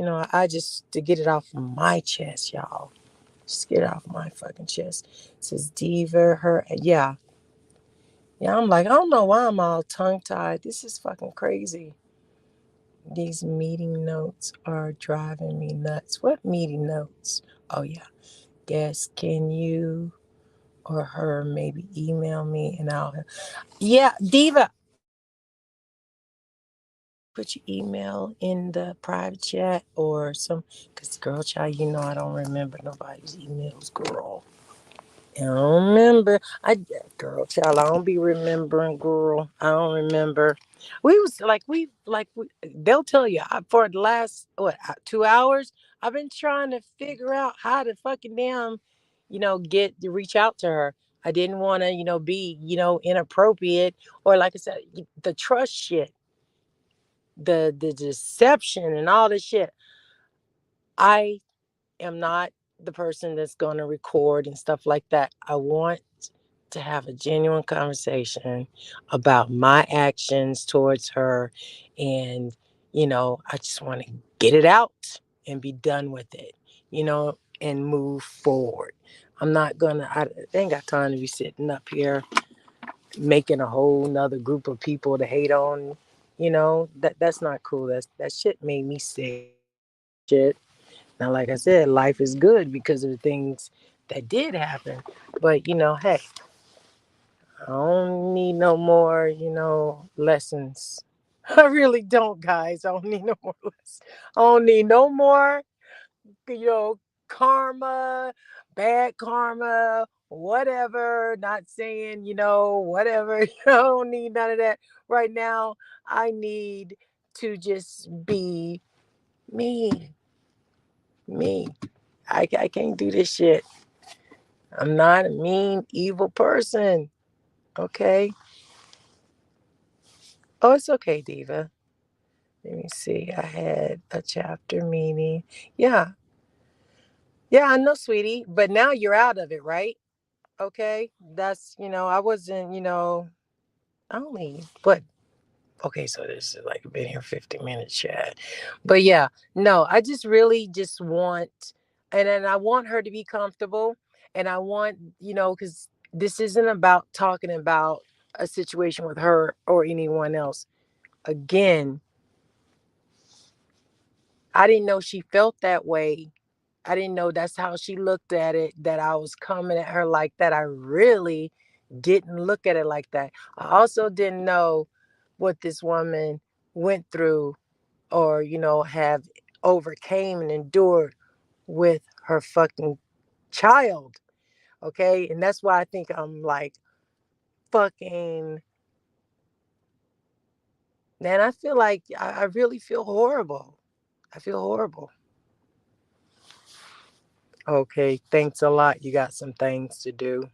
to get it off my chest, y'all. Just get it off my fucking chest. It says diva, her, yeah. Yeah, I'm like, I don't know why I'm all tongue tied. This is fucking crazy. These meeting notes are driving me nuts. What meeting notes? Oh, yeah. Yes, can you or her maybe email me and I'll. Yeah, Diva. Put your email in the private chat or some. Because, girl, child, I don't remember nobody's emails, girl. I don't remember. Girl, child, I don't be remembering, girl. I don't remember. They'll tell you, for the last, 2 hours, I've been trying to figure out how to fucking damn, get to reach out to her. I didn't want to, be, inappropriate, or, like I said, the trust shit, the deception and all this shit. I am not the person that's going to record and stuff like that. I want to have a genuine conversation about my actions towards her. And, I just want to get it out and be done with it, and move forward. I ain't got time to be sitting up here making a whole nother group of people to hate on. That's not cool. That shit made me sick. Shit. Now, like I said, life is good because of the things that did happen. But, hey, I don't need no more, lessons. I really don't, guys. I don't need no more lessons. I don't need no more karma, bad karma, whatever. Not saying, whatever. I don't need none of that right now. I need to just be me, me. I can't do this shit. I'm not a mean, evil person. Okay. Oh, it's okay, Diva. Let me see. I had a chapter meeting. Yeah. Yeah, I know, sweetie. But now you're out of it, right? Okay. That's, I wasn't, only, what? Okay, so this is like been here 50 minutes, chat. But yeah, no, I just really just want, and then I want her to be comfortable. And I want, because this isn't about talking about a situation with her or anyone else. Again, I didn't know she felt that way. I didn't know that's how she looked at it, that I was coming at her like that. I really didn't look at it like that. I also didn't know what this woman went through or, have overcame and endured with her fucking child. Okay. And that's why I think I'm like fucking, man, I feel like I really feel horrible. I feel horrible. Okay. Thanks a lot. You got some things to do.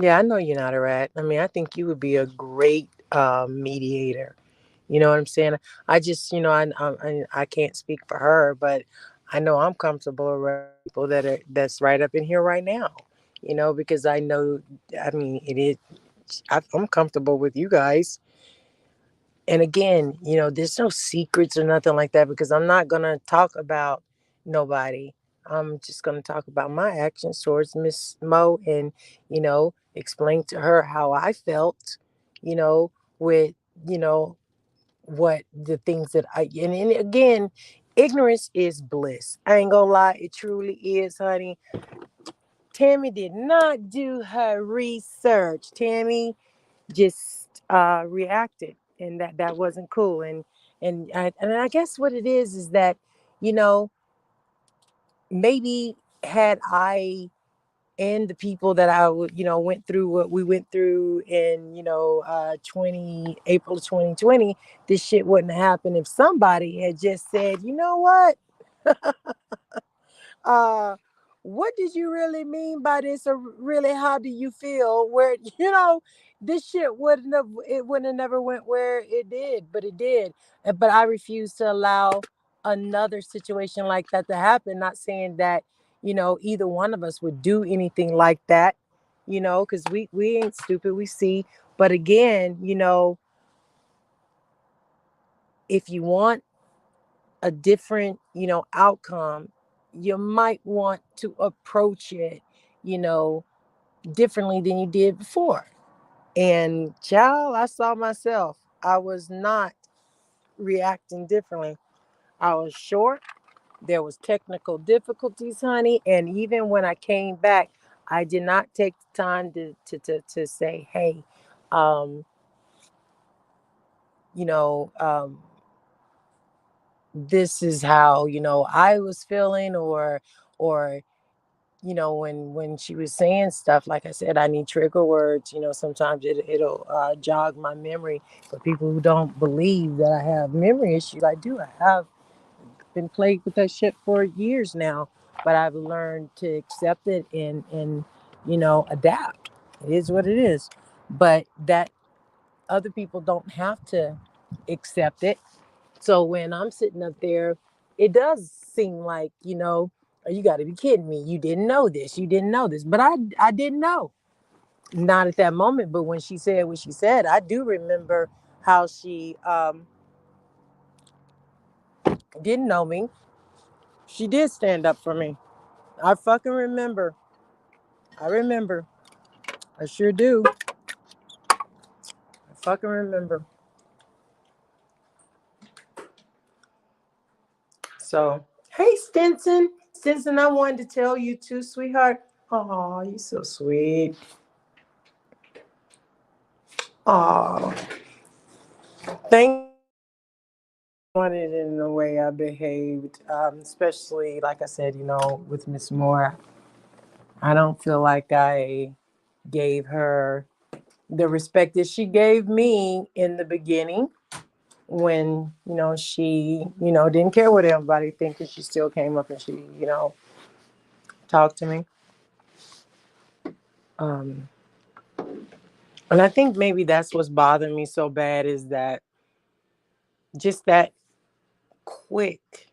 Yeah, I know you're not a rat. I mean, I think you would be a great mediator. You know what I'm saying? I just, I can't speak for her, but I know I'm comfortable around people that's right up in here right now. Because I know, I mean, it is. I'm comfortable with you guys. And again, there's no secrets or nothing like that because I'm not gonna talk about nobody. I'm just gonna talk about my actions towards Miss Mo and, explain to her how I felt, you know, with, you know, what the things that and again, ignorance is bliss. I ain't gonna lie, it truly is, honey. Tammy did not do her research. Tammy just reacted, and that wasn't cool. And I guess what it is that, you know maybe had I and the people that I would, went through what we went through in, 20 April 2020, this shit wouldn't have happened if somebody had just said, you know what, uh what did you really mean by this, or really how do you feel, where this shit wouldn't have never went where it did, but it did. But I refuse to allow another situation like that to happen. Not saying that, either one of us would do anything like that, because we ain't stupid, we see. But again, if you want a different, outcome, you might want to approach it, you know, differently than you did before. And child, I saw myself. I was not reacting differently. I was short. There was technical difficulties, honey. And even when I came back, I did not take the time to say, hey, um, you know, um, this is how, I was feeling, or when she was saying stuff, like I said, I need trigger words. Sometimes it'll jog my memory. For people who don't believe that I have memory issues, I do. I have been plagued with that shit for years now, but I've learned to accept it and adapt. It is what it is. But that other people don't have to accept it. So when I'm sitting up there, it does seem like, you got to be kidding me. You didn't know this. You didn't know this. But I didn't know. Not at that moment. But when she said what she said, I do remember how she didn't know me. She did stand up for me. I fucking remember. I remember. I sure do. I fucking remember. So, hey, Stinson. Stinson, I wanted to tell you too, sweetheart. Oh, you so sweet. Oh, thank you for wanted in the way I behaved, especially like I said, with Miss Moore. I don't feel like I gave her the respect that she gave me in the beginning when she didn't care what everybody think, and she still came up and she talked to me. Um, and I think maybe that's what's bothering me so bad is that just that quick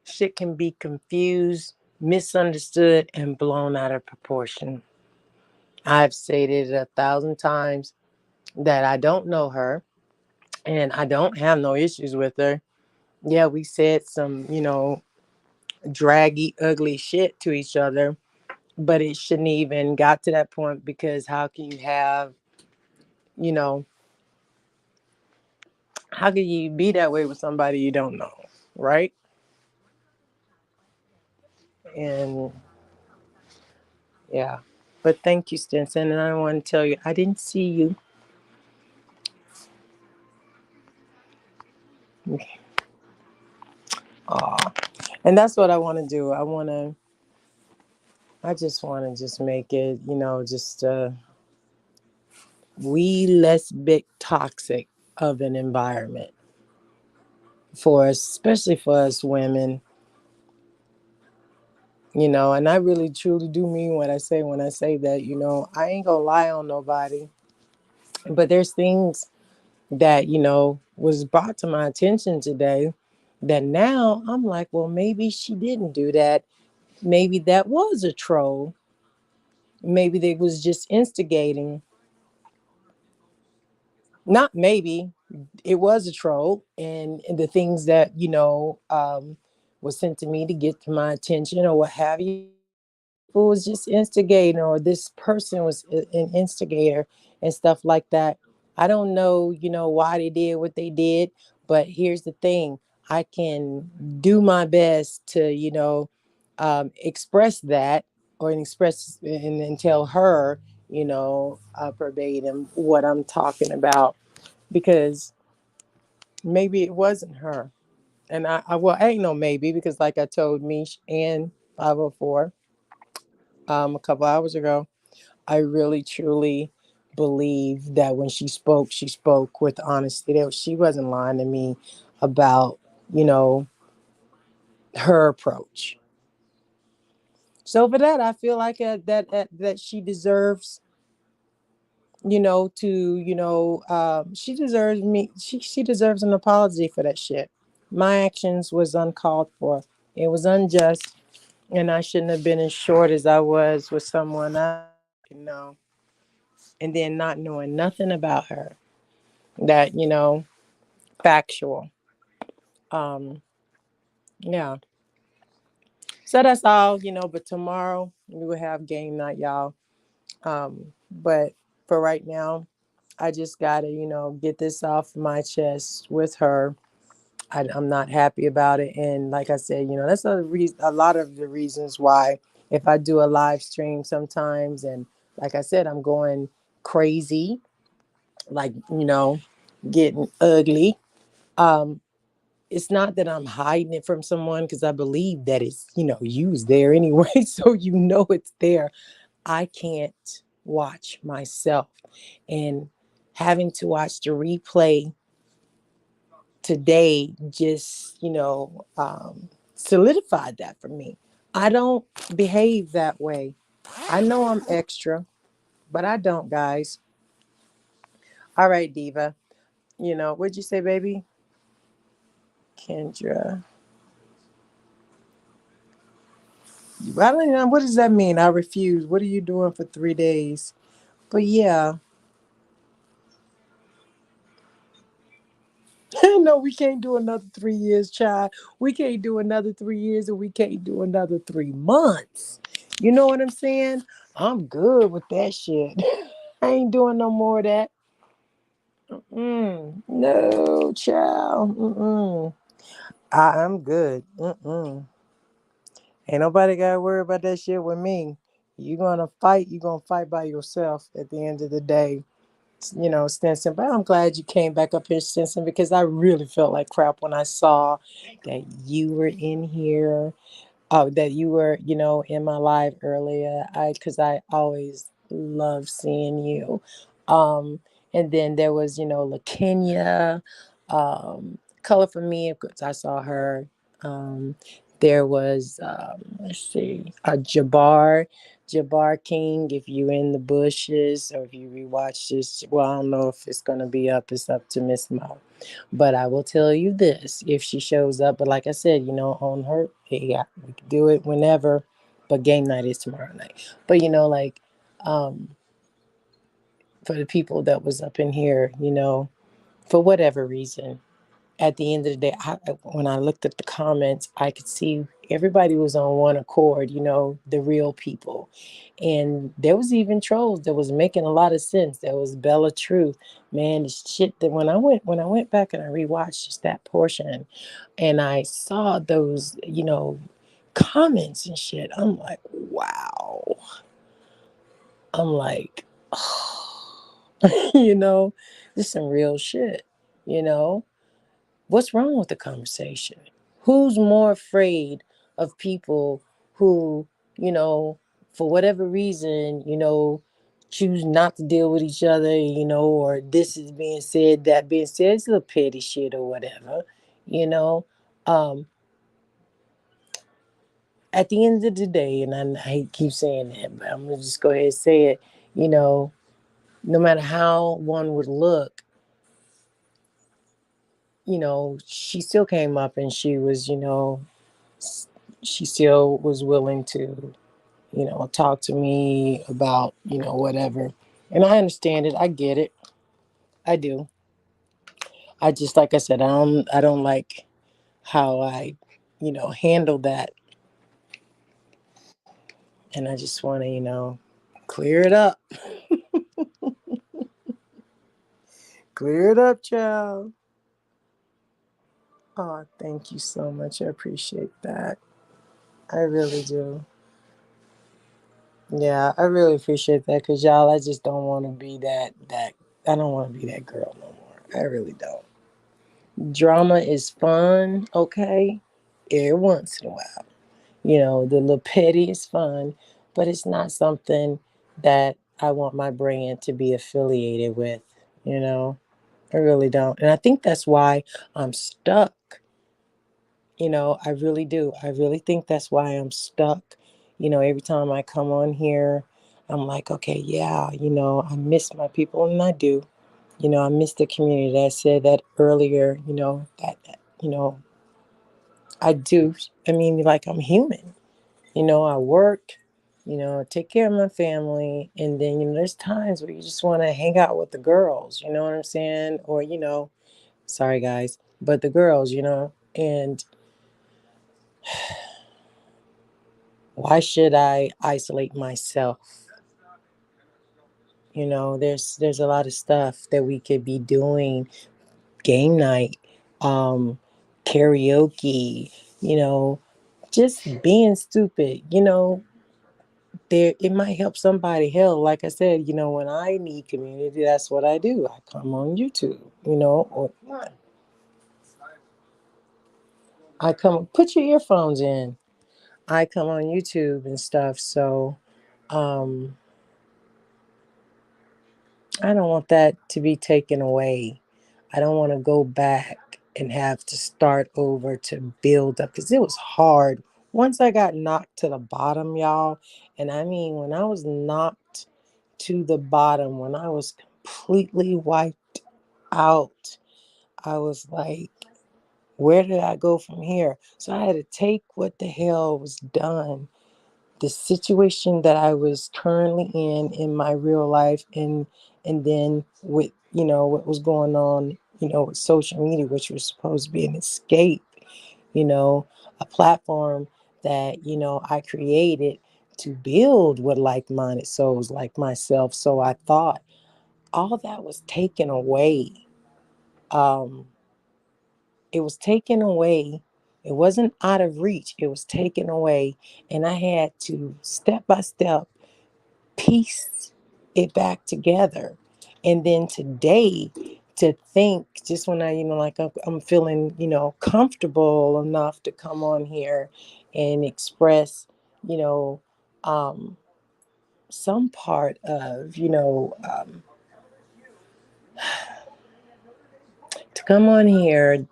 shit can be confused, misunderstood, and blown out of proportion. I've stated it 1,000 times that I don't know her and I don't have no issues with her. Yeah, we said some, draggy, ugly shit to each other, but it shouldn't even got to that point because you know, how can you be that way with somebody you don't know, right? And yeah, but thank you, Stinson. And I want to tell you, I didn't see you. Aw. And that's what I want to do. I just want to just make it, just we less big toxic of an environment for us, especially for us women, and I really truly do mean what I say when I say that, I ain't gonna lie on nobody, but there's things that, was brought to my attention today that now I'm like, well, maybe she didn't do that. Maybe that was a troll. Maybe they was just instigating. Not maybe, it was a troll, and the things that was sent to me to get to my attention or what have you, people was just instigating, or this person was an instigator and stuff like that. I don't know, why they did what they did, but here's the thing: I can do my best to express that, or express and tell her verbatim what I'm talking about, because maybe it wasn't her. And I ain't no maybe, because like I told Mish and 504 a couple hours ago, I really truly believe that when she spoke with honesty. That she wasn't lying to me about, you know, her approach. So for that, I feel like that she deserves, she deserves me. She deserves an apology for that shit. My actions was uncalled for. It was unjust, and I shouldn't have been as short as I was with someone and then not knowing nothing about her. That factual. Um, yeah. So that's all, But tomorrow we will have game night, y'all. But for right now, I just gotta, get this off my chest with her. I'm not happy about it, and like I said, that's a lot of the reasons why if I do a live stream sometimes, and like I said, I'm going crazy, like getting ugly. Um, it's not that I'm hiding it from someone, because I believe that it's used there anyway, so it's there. I can't watch myself, and having to watch the replay today just solidified that for me. I don't behave that way. I know I'm extra, but I don't, guys. All right, Diva. What'd you say, baby? Kendra. I don't know. What does that mean? I refuse. What are you doing for 3 days? But yeah, no, we can't do another 3 years, child. We can't do another 3 years, and we can't do another 3 months. You know what I'm saying? I'm good with that shit. I ain't doing no more of that. No, child. I'm good. Ain't nobody got to worry about that shit with me. You gonna fight by yourself at the end of the day. Stinson. But I'm glad you came back up here, Stinson, because I really felt like crap when I saw that you were in here. Oh, that you were, in my live earlier. Because I always love seeing you. Um, and then there was, LaKenya, Color for Me, of course, I saw her. Um, there was, let's see, Jabbar King. If you're in the bushes or if you rewatch this, well, I don't know if it's going to be up. It's up to Miss Mo. But I will tell you this, if she shows up, but like I said, on her, yeah, we can do it whenever, but game night is tomorrow night. But um, for the people that was up in here, for whatever reason, at the end of the day, when I looked at the comments, I could see everybody was on one accord, the real people. And there was even trolls that was making a lot of sense. There was Bella Truth. Man, the shit that when I went back and I rewatched just that portion and I saw those, comments and shit, I'm like, wow. I'm like, you know, this is some real shit, you know? What's wrong with the conversation? Who's more afraid of people who, you know, for whatever reason, choose not to deal with each other, or this is being said, that being said, it's a little petty shit or whatever, you know? Um, at the end of the day, and I hate to keep saying that, but I'm gonna just go ahead and say it, you know, no matter how one would look, she still came up and she was, she still was willing to, talk to me about, whatever. And I understand it. I get it. I do. I just, like I said, I don't like how I, handle that. And I just want to, clear it up. Clear it up, child. Oh, thank you so much. I appreciate that. I really do. Yeah, I really appreciate that because y'all, I just don't want to be that. I don't want to be that girl no more. I really don't. Drama is fun, okay, every once in a while. The little petty is fun, but it's not something that I want my brand to be affiliated with. You know, I really don't, and I think that's why I'm stuck. I really do. I really think that's why I'm stuck. Every time I come on here, I'm like, okay, yeah, I miss my people, and I do. I miss the community. I said that earlier, that I do. I mean, like I'm human. I work, take care of my family. And then, there's times where you just want to hang out with the girls, you know what I'm saying? Or, sorry guys, but the girls, and why should I isolate myself? There's a lot of stuff that we could be doing. Game night, um, karaoke, you know, just being stupid, there it might help somebody. Hell, like I said, when I need community, that's what I do. I come on YouTube, or I come put your earphones in. I come on YouTube and stuff. So um I don't want that to be taken away. I don't want to go back and have to start over to build up because it was hard once I got knocked to the bottom, y'all. And I mean, when I was knocked to the bottom, when I was completely wiped out, I was like, where did I go from here? So I had to take what the hell was done, the situation that I was currently in my real life, and then with what was going on, with social media, which was supposed to be an escape, you know, a platform that I created to build with like-minded souls like myself. So I thought all that was taken away. Um, it was taken away. It wasn't out of reach. It was taken away, and I had to step by step piece it back together. And then today, to think, just when I, like I'm feeling, comfortable enough to come on here and express, you know, um, some part of, to come on here,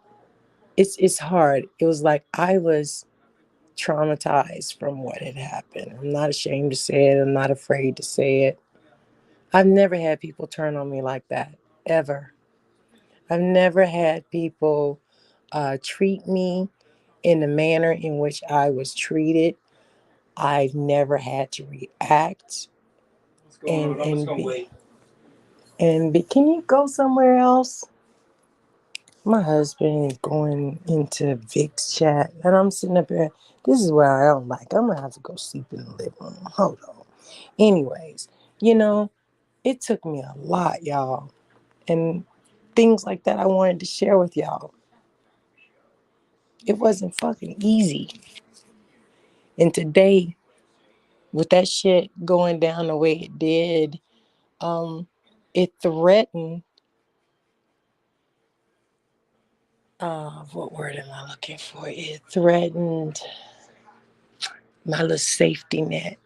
it's hard. It was like I was traumatized from what had happened. I'm not ashamed to say it. I'm not afraid to say it. I've never had people turn on me like that, ever. I've never had people treat me in the manner in which I was treated. I've never had to react and be. Can you go somewhere else? My husband is going into Vic's chat, and I'm sitting up here. This is where I don't like. I'm gonna have to go sleep in the living room. Hold on. Anyways, it took me a lot, y'all, and things like that I wanted to share with y'all. It wasn't fucking easy. And today, with that shit going down the way it did, it threatened. What word am I looking for? It threatened my little safety net.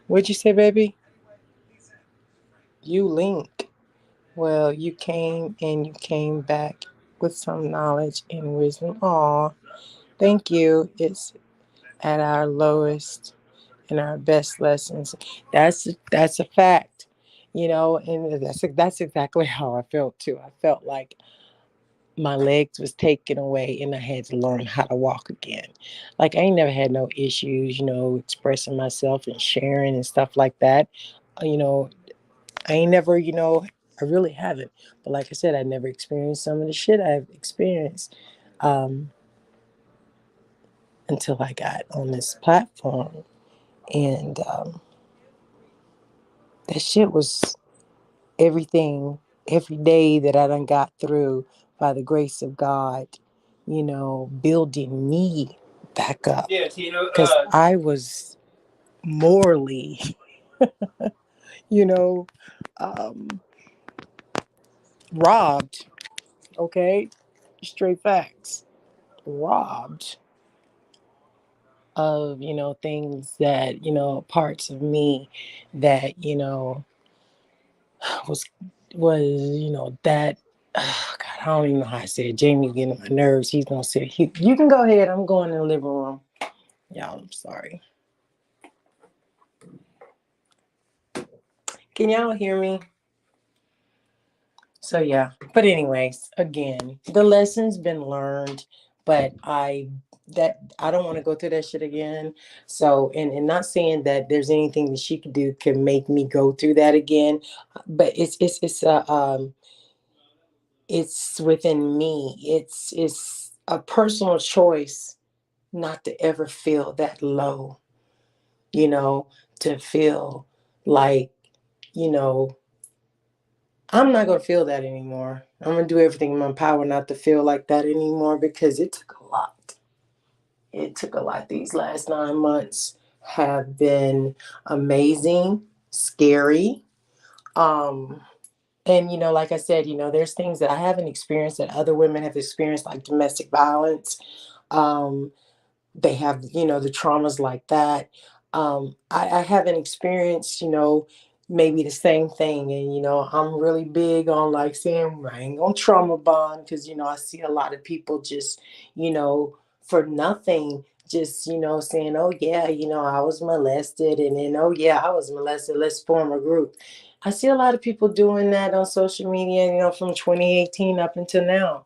What'd you say, baby? You link. Well, you came and you came back with some knowledge and wisdom. Aw, thank you. It's at our lowest and our best lessons. That's a fact, and that's exactly how I felt too. I felt like my legs was taken away and I had to learn how to walk again. Like I ain't never had no issues, expressing myself and sharing and stuff like that. You know, I ain't never, I really haven't. But like I said, I never experienced some of the shit I've experienced um, until I got on this platform. And that shit was everything, every day that I done got through by the grace of God, building me back up. Because I was morally, you know, um, robbed, okay? Straight facts. Robbed of, things that, parts of me that, was that God, I don't even know how I said it. Jamie's getting on my nerves. He's gonna say you can go ahead. I'm going in the living room. Y'all, I'm sorry. Can y'all hear me? So yeah. But anyways, again, the lesson's been learned, but I don't want to go through that shit again. So and not saying that there's anything that she could do can make me go through that again. But it's within me. It's a personal choice not to ever feel that low, you know, to feel like, you know, I'm not going to feel that anymore. I'm going to do everything in my power not to feel like that anymore because it took a lot. It took a lot. These last 9 months have been amazing, scary. Um, and, like I said, there's things that I haven't experienced that other women have experienced, like domestic violence. Um, they have the traumas like that. I haven't experienced maybe the same thing, and I'm really big on like saying I ain't gonna trauma bond because I see a lot of people just for nothing just saying, oh yeah, I was molested, and then oh yeah, I was molested, let's form a group. I see a lot of people doing that on social media, from 2018 up until now.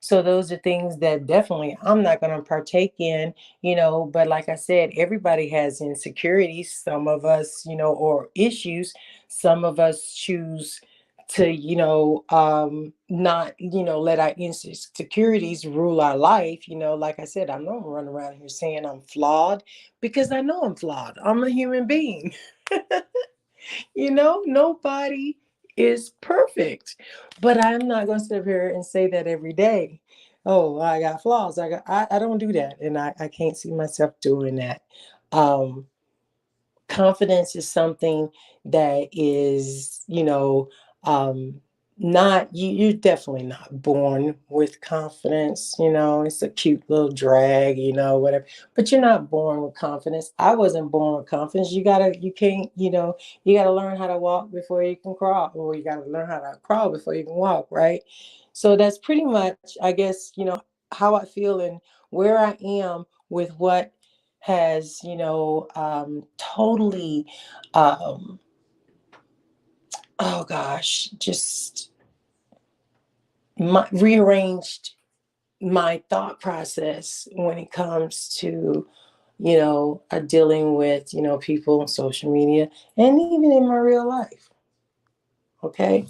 So those are things that definitely I'm not going to partake in, but like I said, everybody has insecurities, some of us, or issues. Some of us choose to not let our insecurities rule our life. Like I said, I'm not running around here saying I'm flawed because I know I'm flawed. I'm a human being. Nobody is perfect. But I'm not going to sit here and say that every day. Oh, I got flaws. I don't do that. And I can't see myself doing that. confidence is something that is, um, not you're definitely not born with confidence. It's a cute little drag, whatever, but you're not born with confidence. I wasn't born with confidence. You can't, you gotta learn how to walk before you can crawl, or you gotta learn how to crawl before you can walk, right? So that's pretty much, I guess, how I feel and where I am with what has, totally, um, oh gosh, just rearranged my thought process when it comes to, dealing with, people on social media and even in my real life. Okay.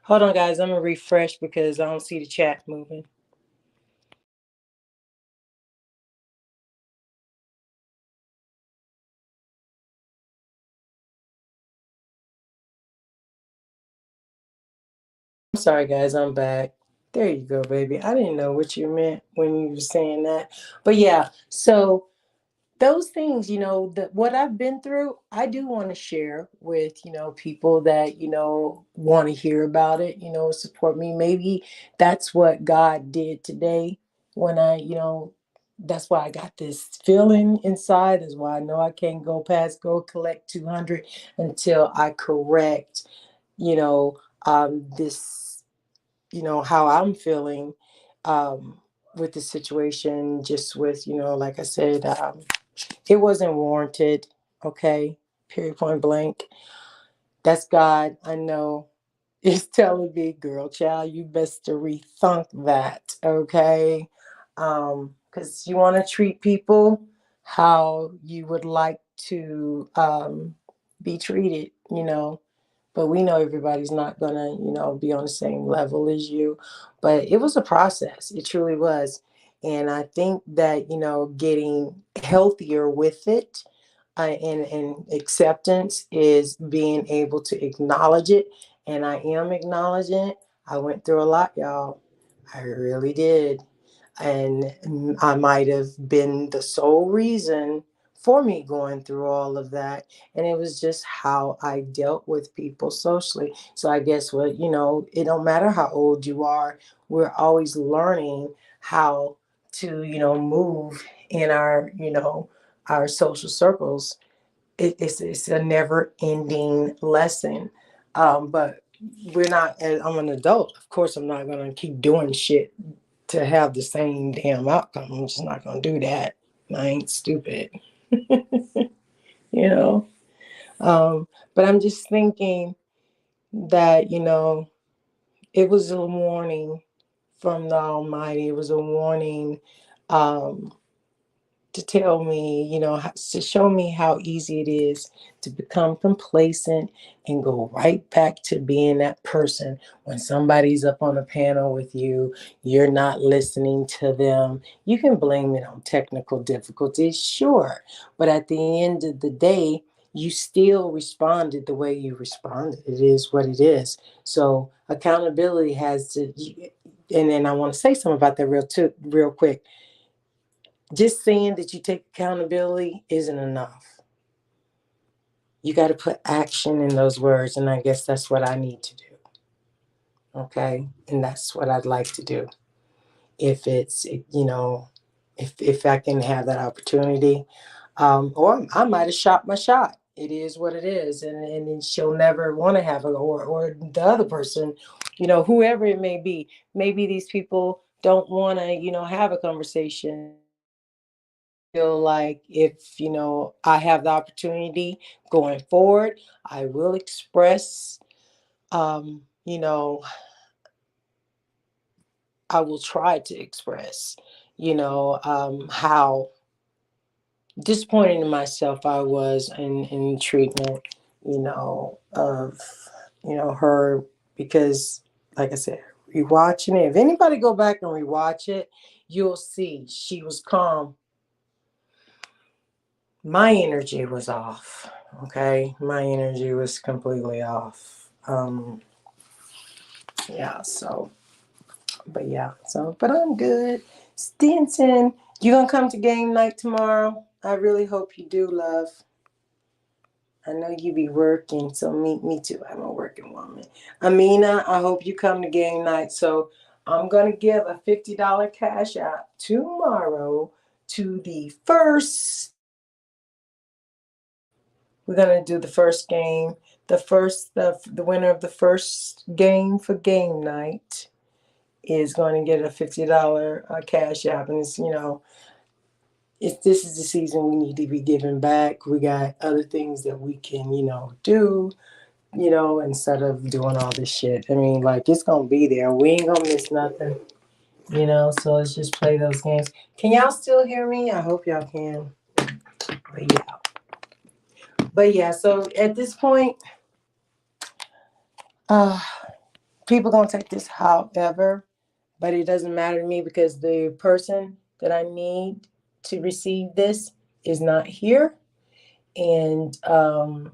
Hold on, guys. I'm going to refresh because I don't see the chat moving. I'm sorry, guys. I'm back. There you go, baby. I didn't know what you meant when you were saying that. But yeah, so those things, what I've been through, I do want to share with, people that, want to hear about it, support me. Maybe that's what God did today when that's why I got this feeling inside. That's why I know I can't go collect 200 until I correct, you know, this, how I'm feeling, with the situation, just with, like I said, it wasn't warranted. Okay. Period, point blank. That's God. I know. Is telling me, girl, child, you best to rethink that. Okay. Because you want to treat people how you would like to be treated, but we know everybody's not gonna, be on the same level as you. But it was a process. It truly was. And I think that, getting healthier with it, and acceptance is being able to acknowledge it. And I am acknowledging it. I went through a lot, y'all. I really did. And I might have been the sole reason for me going through all of that. And it was just how I dealt with people socially. So I guess it don't matter how old you are, we're always learning how to, move in our social circles. It's a never ending lesson. But we're not, I'm an adult. Of course, I'm not going to keep doing shit to have the same damn outcome. I'm just not going to do that. I ain't stupid, you know? But I'm just thinking that, it was a warning from the Almighty. It was a warning, um, to tell me, to show me how easy it is to become complacent and go right back to being that person. When somebody's up on a panel with you, you're not listening to them. You can blame it on technical difficulties, sure, but at the end of the day, you still responded the way you responded. It is what it is. So accountability has to, and then I want to say something about that real quick. Just saying that you take accountability isn't enough. You got to put action in those words. And I guess that's what I need to do. Okay. And that's what I'd like to do. If it's, if I can have that opportunity, or I might have shot my shot. It is what it is. And then she'll never want to have it, or the other person, whoever it may be. Maybe these people don't want to, have a conversation. Feel like if I have the opportunity going forward, I will express, you know I will try to express, how disappointed in myself I was in treatment, of her, because like I said, rewatching it, if anybody go back and rewatch it, you'll see she was calm. My energy was off. Okay, my energy was completely off. Yeah, so, but yeah, so, but I'm good. Stinson, you gonna come to game night tomorrow? I really hope you do, love. I know you be working, so me too. I'm a working woman. Amina, I hope you come to game night. So I'm gonna give a $50 cash out tomorrow to the first. We're gonna do the first game. The winner of the first game for game night is going to get a $50 cash app, and it's if this is the season we need to be giving back. We got other things that we can do, instead of doing all this shit. I mean, like, it's gonna be there. We ain't gonna miss nothing. So let's just play those games. Can y'all still hear me? I hope y'all can. But yeah, so at this point, uh people gonna take this however, but it doesn't matter to me because the person that I need to receive this is not here. And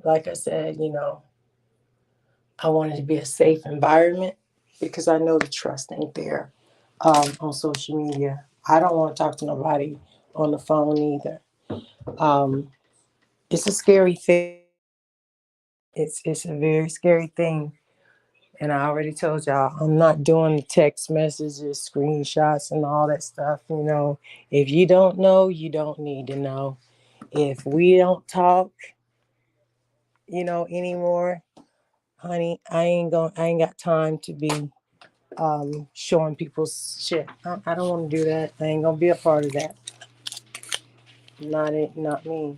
like I said, I want it to be a safe environment because I know the trust ain't there on social media. I don't want to talk to nobody on the phone either. Um, it's a scary thing. It's a very scary thing. And I already told y'all, I'm not doing the text messages, screenshots, and all that stuff. If you don't know, you don't need to know. If we don't talk, anymore, honey, I ain't got time to be showing people's shit. I don't want to do that. I ain't gonna be a part of that. Not it, not me.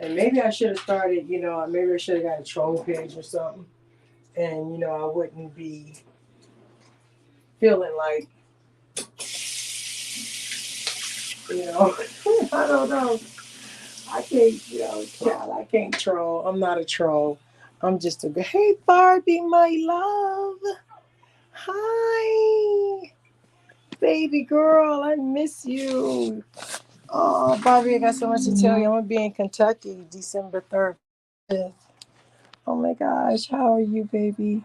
And maybe I should have started. Maybe I should have got a troll page or something, and I wouldn't be feeling like I don't know. I can't, child, I can't troll. I'm not a troll. I'm just a good. Hey, Barbie, my love. Hi, baby girl. I miss you. Oh, Barbie, I got so much to tell you. I'm gonna be in Kentucky December 3rd. 5th. Oh my gosh, how are you, baby?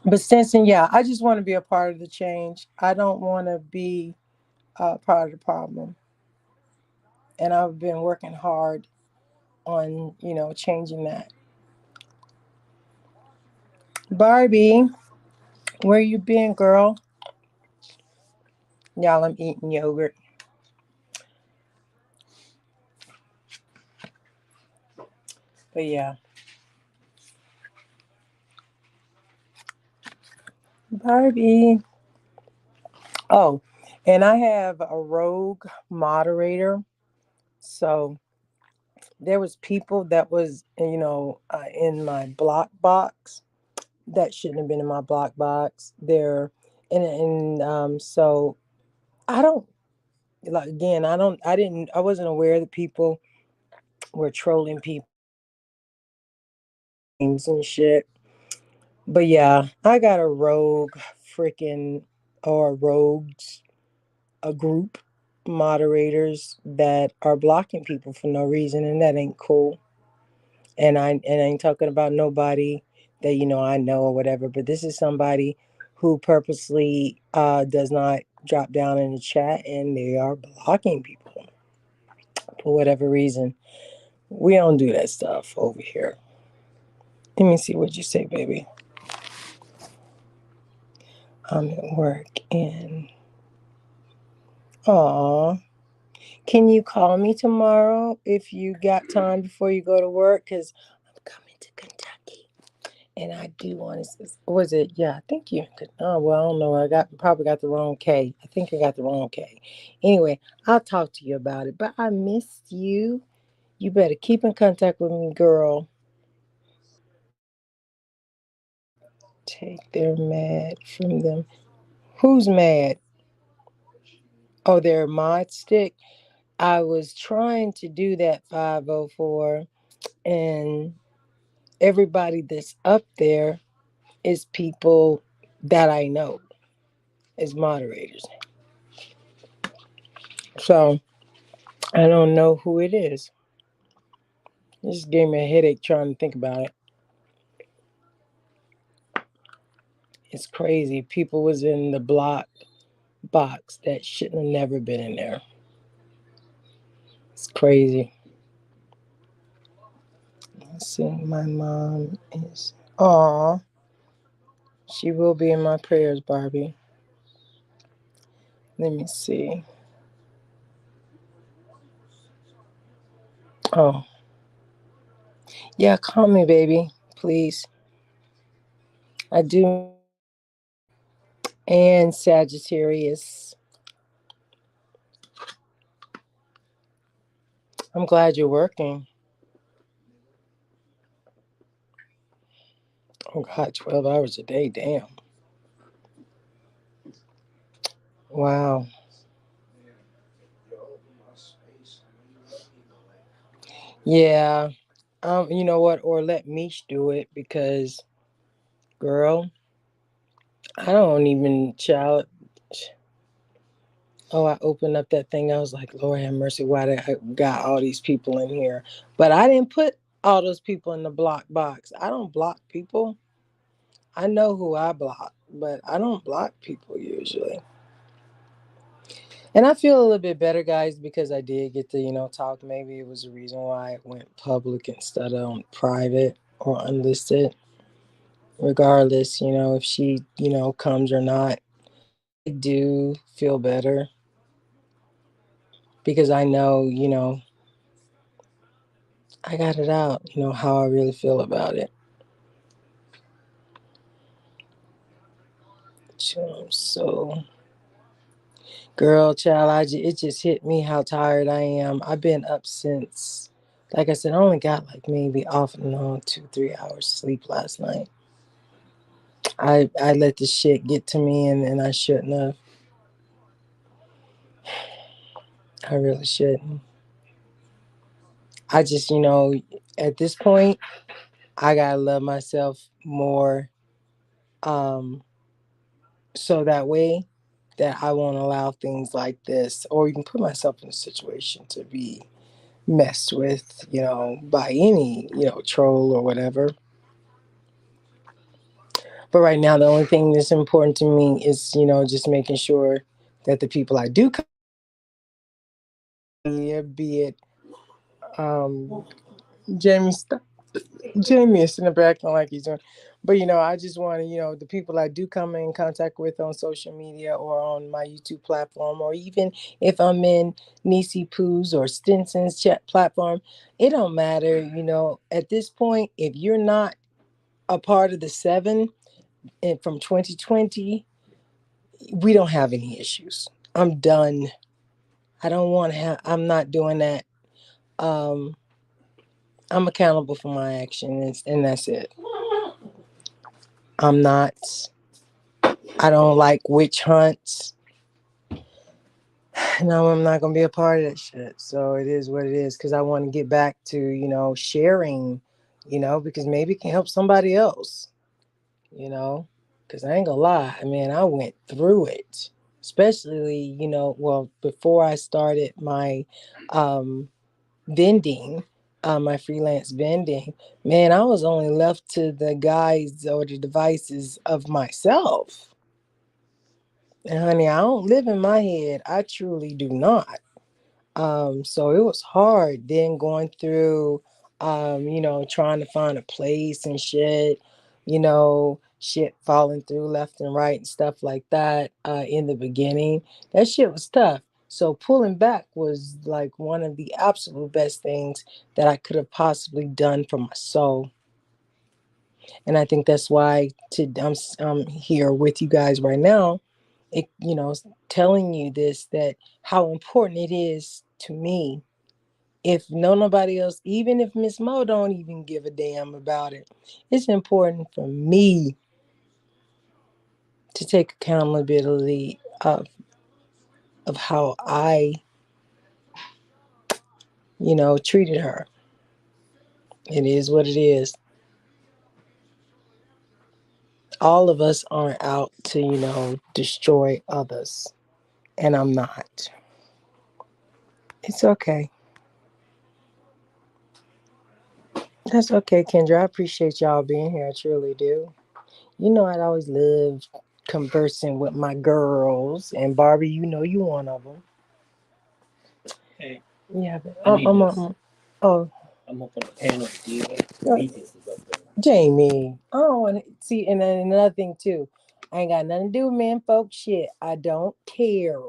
But Stinson, yeah, I just want to be a part of the change. I don't want to be part of the problem. And I've been working hard on, changing that. Barbie, where you been, girl? Y'all, I'm eating yogurt. But yeah, Barbie. Oh, and I have a rogue moderator. So there was people that was, in my block box that shouldn't have been in my block box. There, and so I don't like again. I wasn't aware that people were trolling people names and shit. But yeah, I got a rogue freaking or rogues a group moderators that are blocking people for no reason, and that ain't cool. And I ain't talking about nobody that I know or whatever, but this is somebody who purposely does not drop down in the chat, and they are blocking people for whatever reason. We don't do that stuff over here. Let me see what you say, baby. I'm at work and aw. Can you call me tomorrow if you got time before you go to work? Because I'm coming to Kentucky. And I do want to. Was it? Yeah, I think you could. Oh well, I don't know. Probably got the wrong K. I think I got the wrong K. Anyway, I'll talk to you about it. But I missed you. You better keep in contact with me, girl. Take their mad from them. Who's mad? Oh, their mod stick. I was trying to do that 504, and everybody that's up there is people that I know as moderators. So I don't know who it is. It just gave me a headache trying to think about it. It's crazy. People was in the block box that shouldn't have never been in there. It's crazy. Let's see. My mom is. Aw, she will be in my prayers, Barbie. Let me see. Oh, yeah, call me, baby, please. I do. And Sagittarius. I'm glad you're working. Oh, God, 12 hours a day. Damn. Wow. Yeah. You know what? Or let Mish do it because, girl, I don't even child. Oh, I opened up that thing. I was like, Lord have mercy, why did I got all these people in here? But I didn't put all those people in the block box. I don't block people. I know who I block, but I don't block people usually. And I feel a little bit better, guys, because I did get to, talk. Maybe it was the reason why it went public instead of private or unlisted. Regardless, if she, comes or not, I do feel better because I know, I got it out, how I really feel about it. So, girl, child, it just hit me how tired I am. I've been up since, like I said, I only got like maybe off and on 2, 3 hours sleep last night. I let the shit get to me and I shouldn't have. I really shouldn't. I just, at this point, I gotta love myself more. Um, so that way that I won't allow things like this or even put myself in a situation to be messed with, by any, troll or whatever. But right now, the only thing that's important to me is, just making sure that the people I do come here, be it Jamie, Jamie is sitting there acting like he's doing. But I just want to, the people I do come in contact with on social media or on my YouTube platform, or even if I'm in Nisi Poo's or Stinson's chat platform, it don't matter. At this point, if you're not a part of the seven and from 2020, we don't have any issues. I'm done. I don't want to have. I'm not doing that. Um, I'm accountable for my actions, and that's it. I'm not. I don't like witch hunts. No, I'm not gonna be a part of that shit. So it is what it is. Because I want to get back to sharing, because maybe it can help somebody else. You know, because I ain't gonna lie. I mean, I went through it, especially well before I started my um, vending. My freelance vending, man, I was only left to the guides or the devices of myself. And honey, I don't live in my head. I truly do not. So it was hard then going through, trying to find a place and shit, shit falling through left and right and stuff like that. In the beginning, that shit was tough. So pulling back was like one of the absolute best things that I could have possibly done for my soul. And I think that's why I'm here with you guys right now, telling you this, that how important it is to me. If nobody else, even if Miss Mo don't even give a damn about it, it's important for me to take accountability of how I, treated her. It is what it is. All of us aren't out to, destroy others. And I'm not. It's okay. That's okay, Kendra. I appreciate y'all being here. I truly do. I'd always love conversing with my girls. And Barbie, you one of them. Hey. Yeah, but I need this. oh, I'm up on the panel with you. uh, Meetings is up there. Jamie. I don't want to see. And then another thing too, I ain't got nothing to do with men folk shit. I don't care.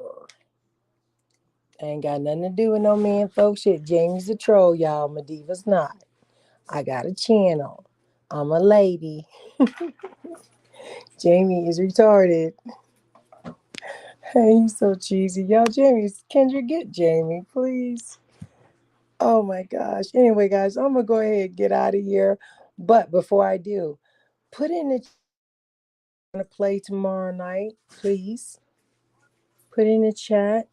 I ain't got nothing to do with no man folk shit. Jamie's a troll, y'all. Madiva's not. I got a channel. I'm a lady. Jamie is retarded. Hey, he's so cheesy. Y'all, Jamie's Kendra, get Jamie, please. Oh my gosh. Anyway, guys, I'm gonna go ahead and get out of here. But before I do, put in the to play tomorrow night, please. Put in the chat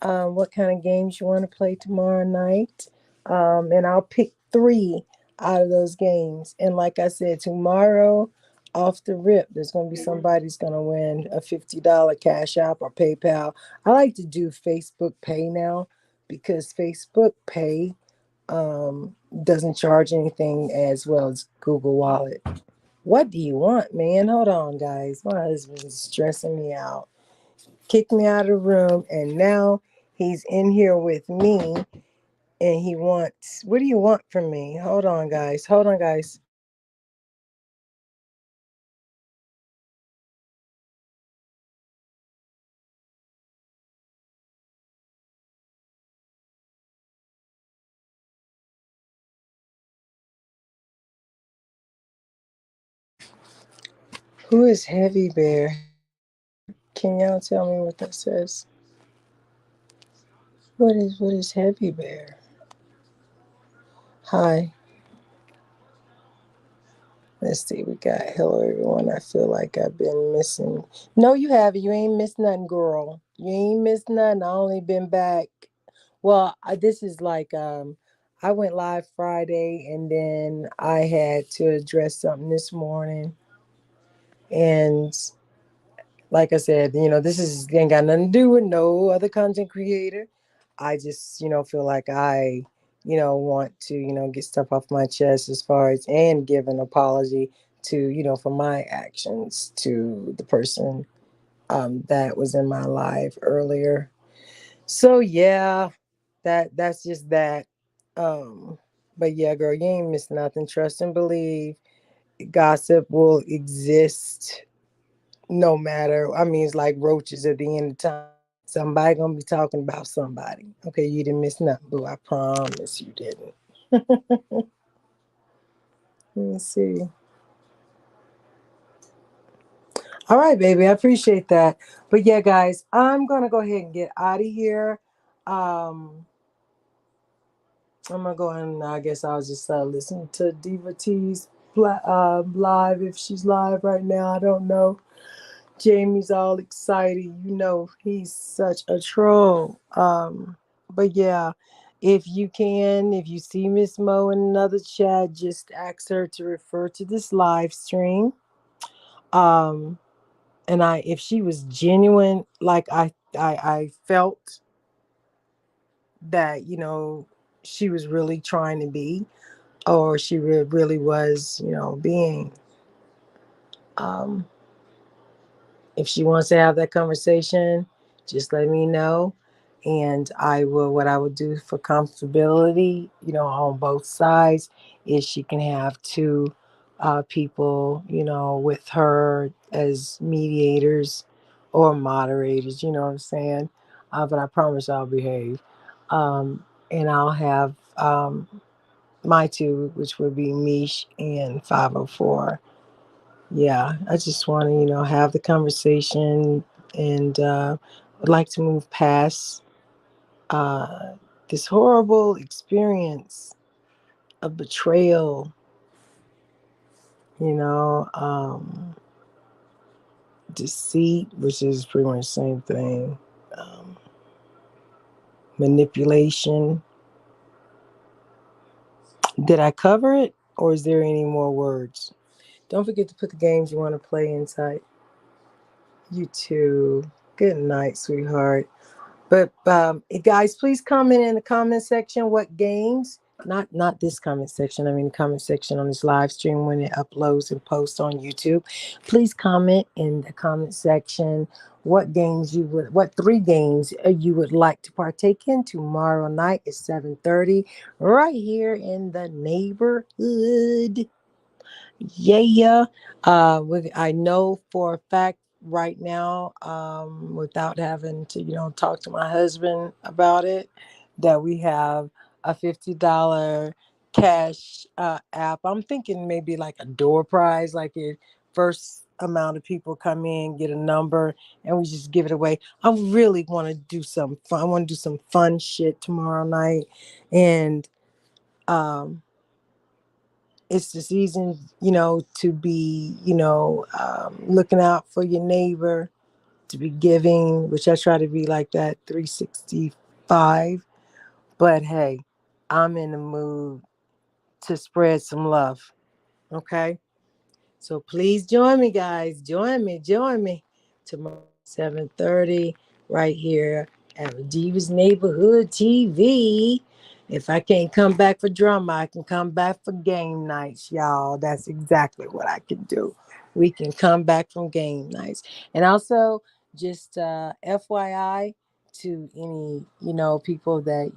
what kind of games you want to play tomorrow night. And I'll pick three out of those games. And like I said, tomorrow, off the rip, there's going to be somebody's going to win a $50 Cash App or PayPal. I like to do Facebook Pay now because Facebook Pay doesn't charge anything as well as Google Wallet. What do you want, man? Hold on, guys. My husband is stressing me out. Kicked me out of the room, and now he's in here with me, and he wants. What do you want from me? Hold on, guys. Hold on, guys. Who is Heavy Bear? Can y'all tell me what that says? What is Heavy Bear? Hi. Let's see. We got hello everyone. I feel like I've been missing. No, you haven't. You ain't missed nothing, girl. You ain't missed nothing. I only been back. Well, this is like I went live Friday and then I had to address something this morning. And like I said, this is ain't got nothing to do with no other content creator. I just, feel like I want to, get stuff off my chest as far as and give an apology to, for my actions to the person that was in my life earlier. So yeah, that's just that. Um, but yeah, girl, you ain't missed nothing. Trust and believe. Gossip will exist no matter. I mean, it's like roaches at the end of time. Somebody gonna be talking about somebody. Okay, you didn't miss nothing, boo. I promise you didn't. Let me see. All right, baby. I appreciate that. But yeah, guys, I'm gonna go ahead and get out of here. Um, I'm gonna go and I guess I'll just listen to Diva T's live if she's live right now. I don't know. Jamie's all excited. He's such a troll. But yeah, if you see Miss Mo in another chat, just ask her to refer to this live stream. Um, and if she was genuine, like I felt that she was really trying to be, or she really was, being. Um, if she wants to have that conversation, just let me know. And what I would do for comfortability, on both sides, is she can have two people, with her as mediators or moderators, you know what I'm saying? But I promise I'll behave. And I'll have my two, which would be Mish and 504. Yeah, I just want to, have the conversation and would like to move past uh, this horrible experience of betrayal, you know, um, deceit, which is pretty much the same thing, um, manipulation. Did I cover it or is there any more words? Don't forget to put the games you want to play inside. You too. Good night, sweetheart. But guys, please comment in the comment section what games. Not this comment section. I mean the comment section on this live stream when it uploads and posts on YouTube. Please comment in the comment section what 3 games you would like to partake in tomorrow night at 7:30 right here in the neighborhood. Yeah. I know for a fact right now, without having to, talk to my husband about it, that we have a $50 cash app. I'm thinking maybe like a door prize, like if first amount of people come in, get a number, and we just give it away. I really want to do some fun. I want to do some fun shit tomorrow night. And, um, it's the season, to be, looking out for your neighbor, to be giving, which I try to be like that 365. But hey, I'm in the mood to spread some love. Okay. So please join me, guys. Join me tomorrow 7:30 right here at Madiva's Neighborhood TV. If I can't come back for drama, I can come back for game nights, y'all. That's exactly what I can do. We can come back from game nights. And also, just FYI to any, people that,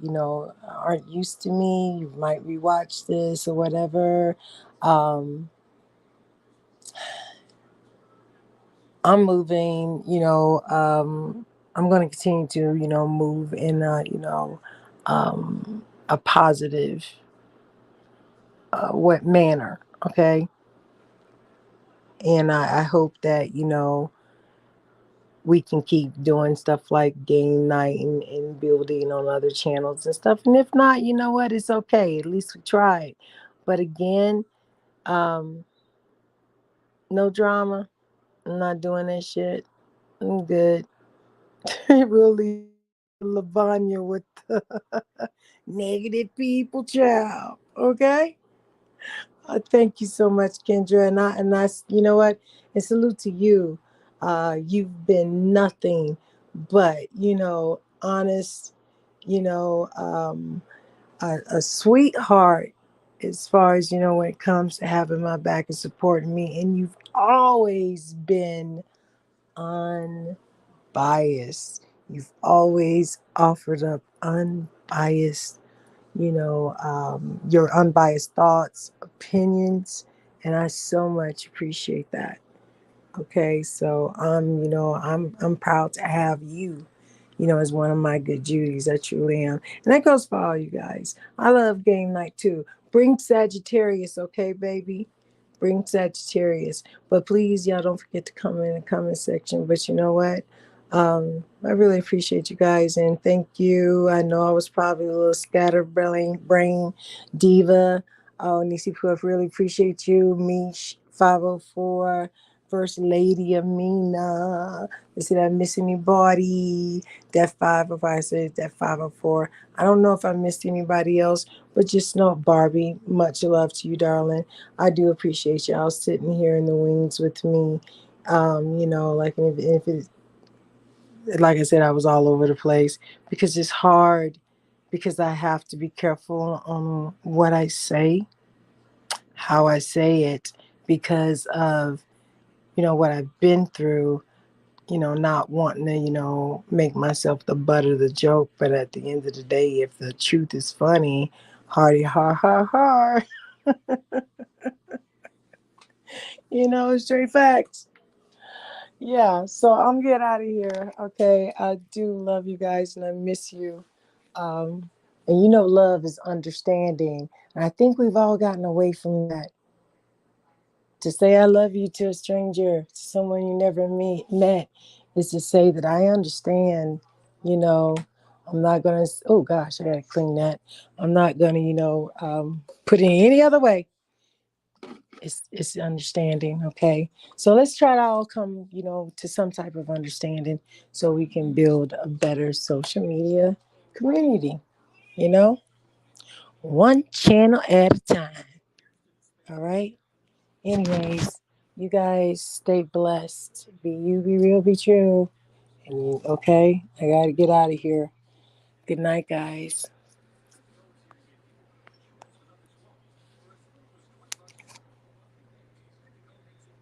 aren't used to me, you might rewatch this or whatever. Um, I'm moving, I'm going to continue to, move in a positive what manner. Okay. And I hope that, we can keep doing stuff like game night and building on other channels and stuff. And if not, you know what? It's okay. At least we tried. But again, um, no drama. I'm not doing that shit. I'm good. Really, Lavanya with the negative people, child. Okay. Thank you so much, Kendra, and I, you know what? And salute to you. You've been nothing but, honest. You know, a sweetheart as far as when it comes to having my back and supporting me, and you've always been unbiased. You've always offered up unbiased, your unbiased thoughts, opinions, and I so much appreciate that. Okay, so I'm proud to have you, as one of my good Judies. I truly am, and that goes for all you guys. I love game night too. Bring Sagittarius, okay, baby. Bring Sagittarius, but please, y'all don't forget to comment in the comment section. But you know what? I really appreciate you guys and thank you. I know I was probably a little brain diva. Oh, Nisi Puff, really appreciate you. Mish 504. First Lady Amina. Let's see, did I miss anybody? That 504, I said that 504. I don't know if I missed anybody else, but just know, Barbie, much love to you, darling. I do appreciate y'all sitting here in the wings with me. Like if it's like I said, I was all over the place because it's hard because I have to be careful on what I say, how I say it, because of what I've been through, not wanting to, make myself the butt of the joke. But at the end of the day, if the truth is funny, hardy har har har, straight facts. Yeah, so I'm getting out of here. Okay, I do love you guys and I miss you. Um, and love is understanding. And I think we've all gotten away from that. To say I love you to a stranger, to someone you never met, is to say that I understand. You know, I'm not gonna. Oh gosh, I gotta clean that. I'm not gonna, put it any other way. It's understanding. Okay, so let's try to all come, to some type of understanding, so we can build a better social media community. You know, one channel at a time. All right. Anyways, you guys stay blessed. Be you, be real, be true. And okay, I got to get out of here. Good night, guys.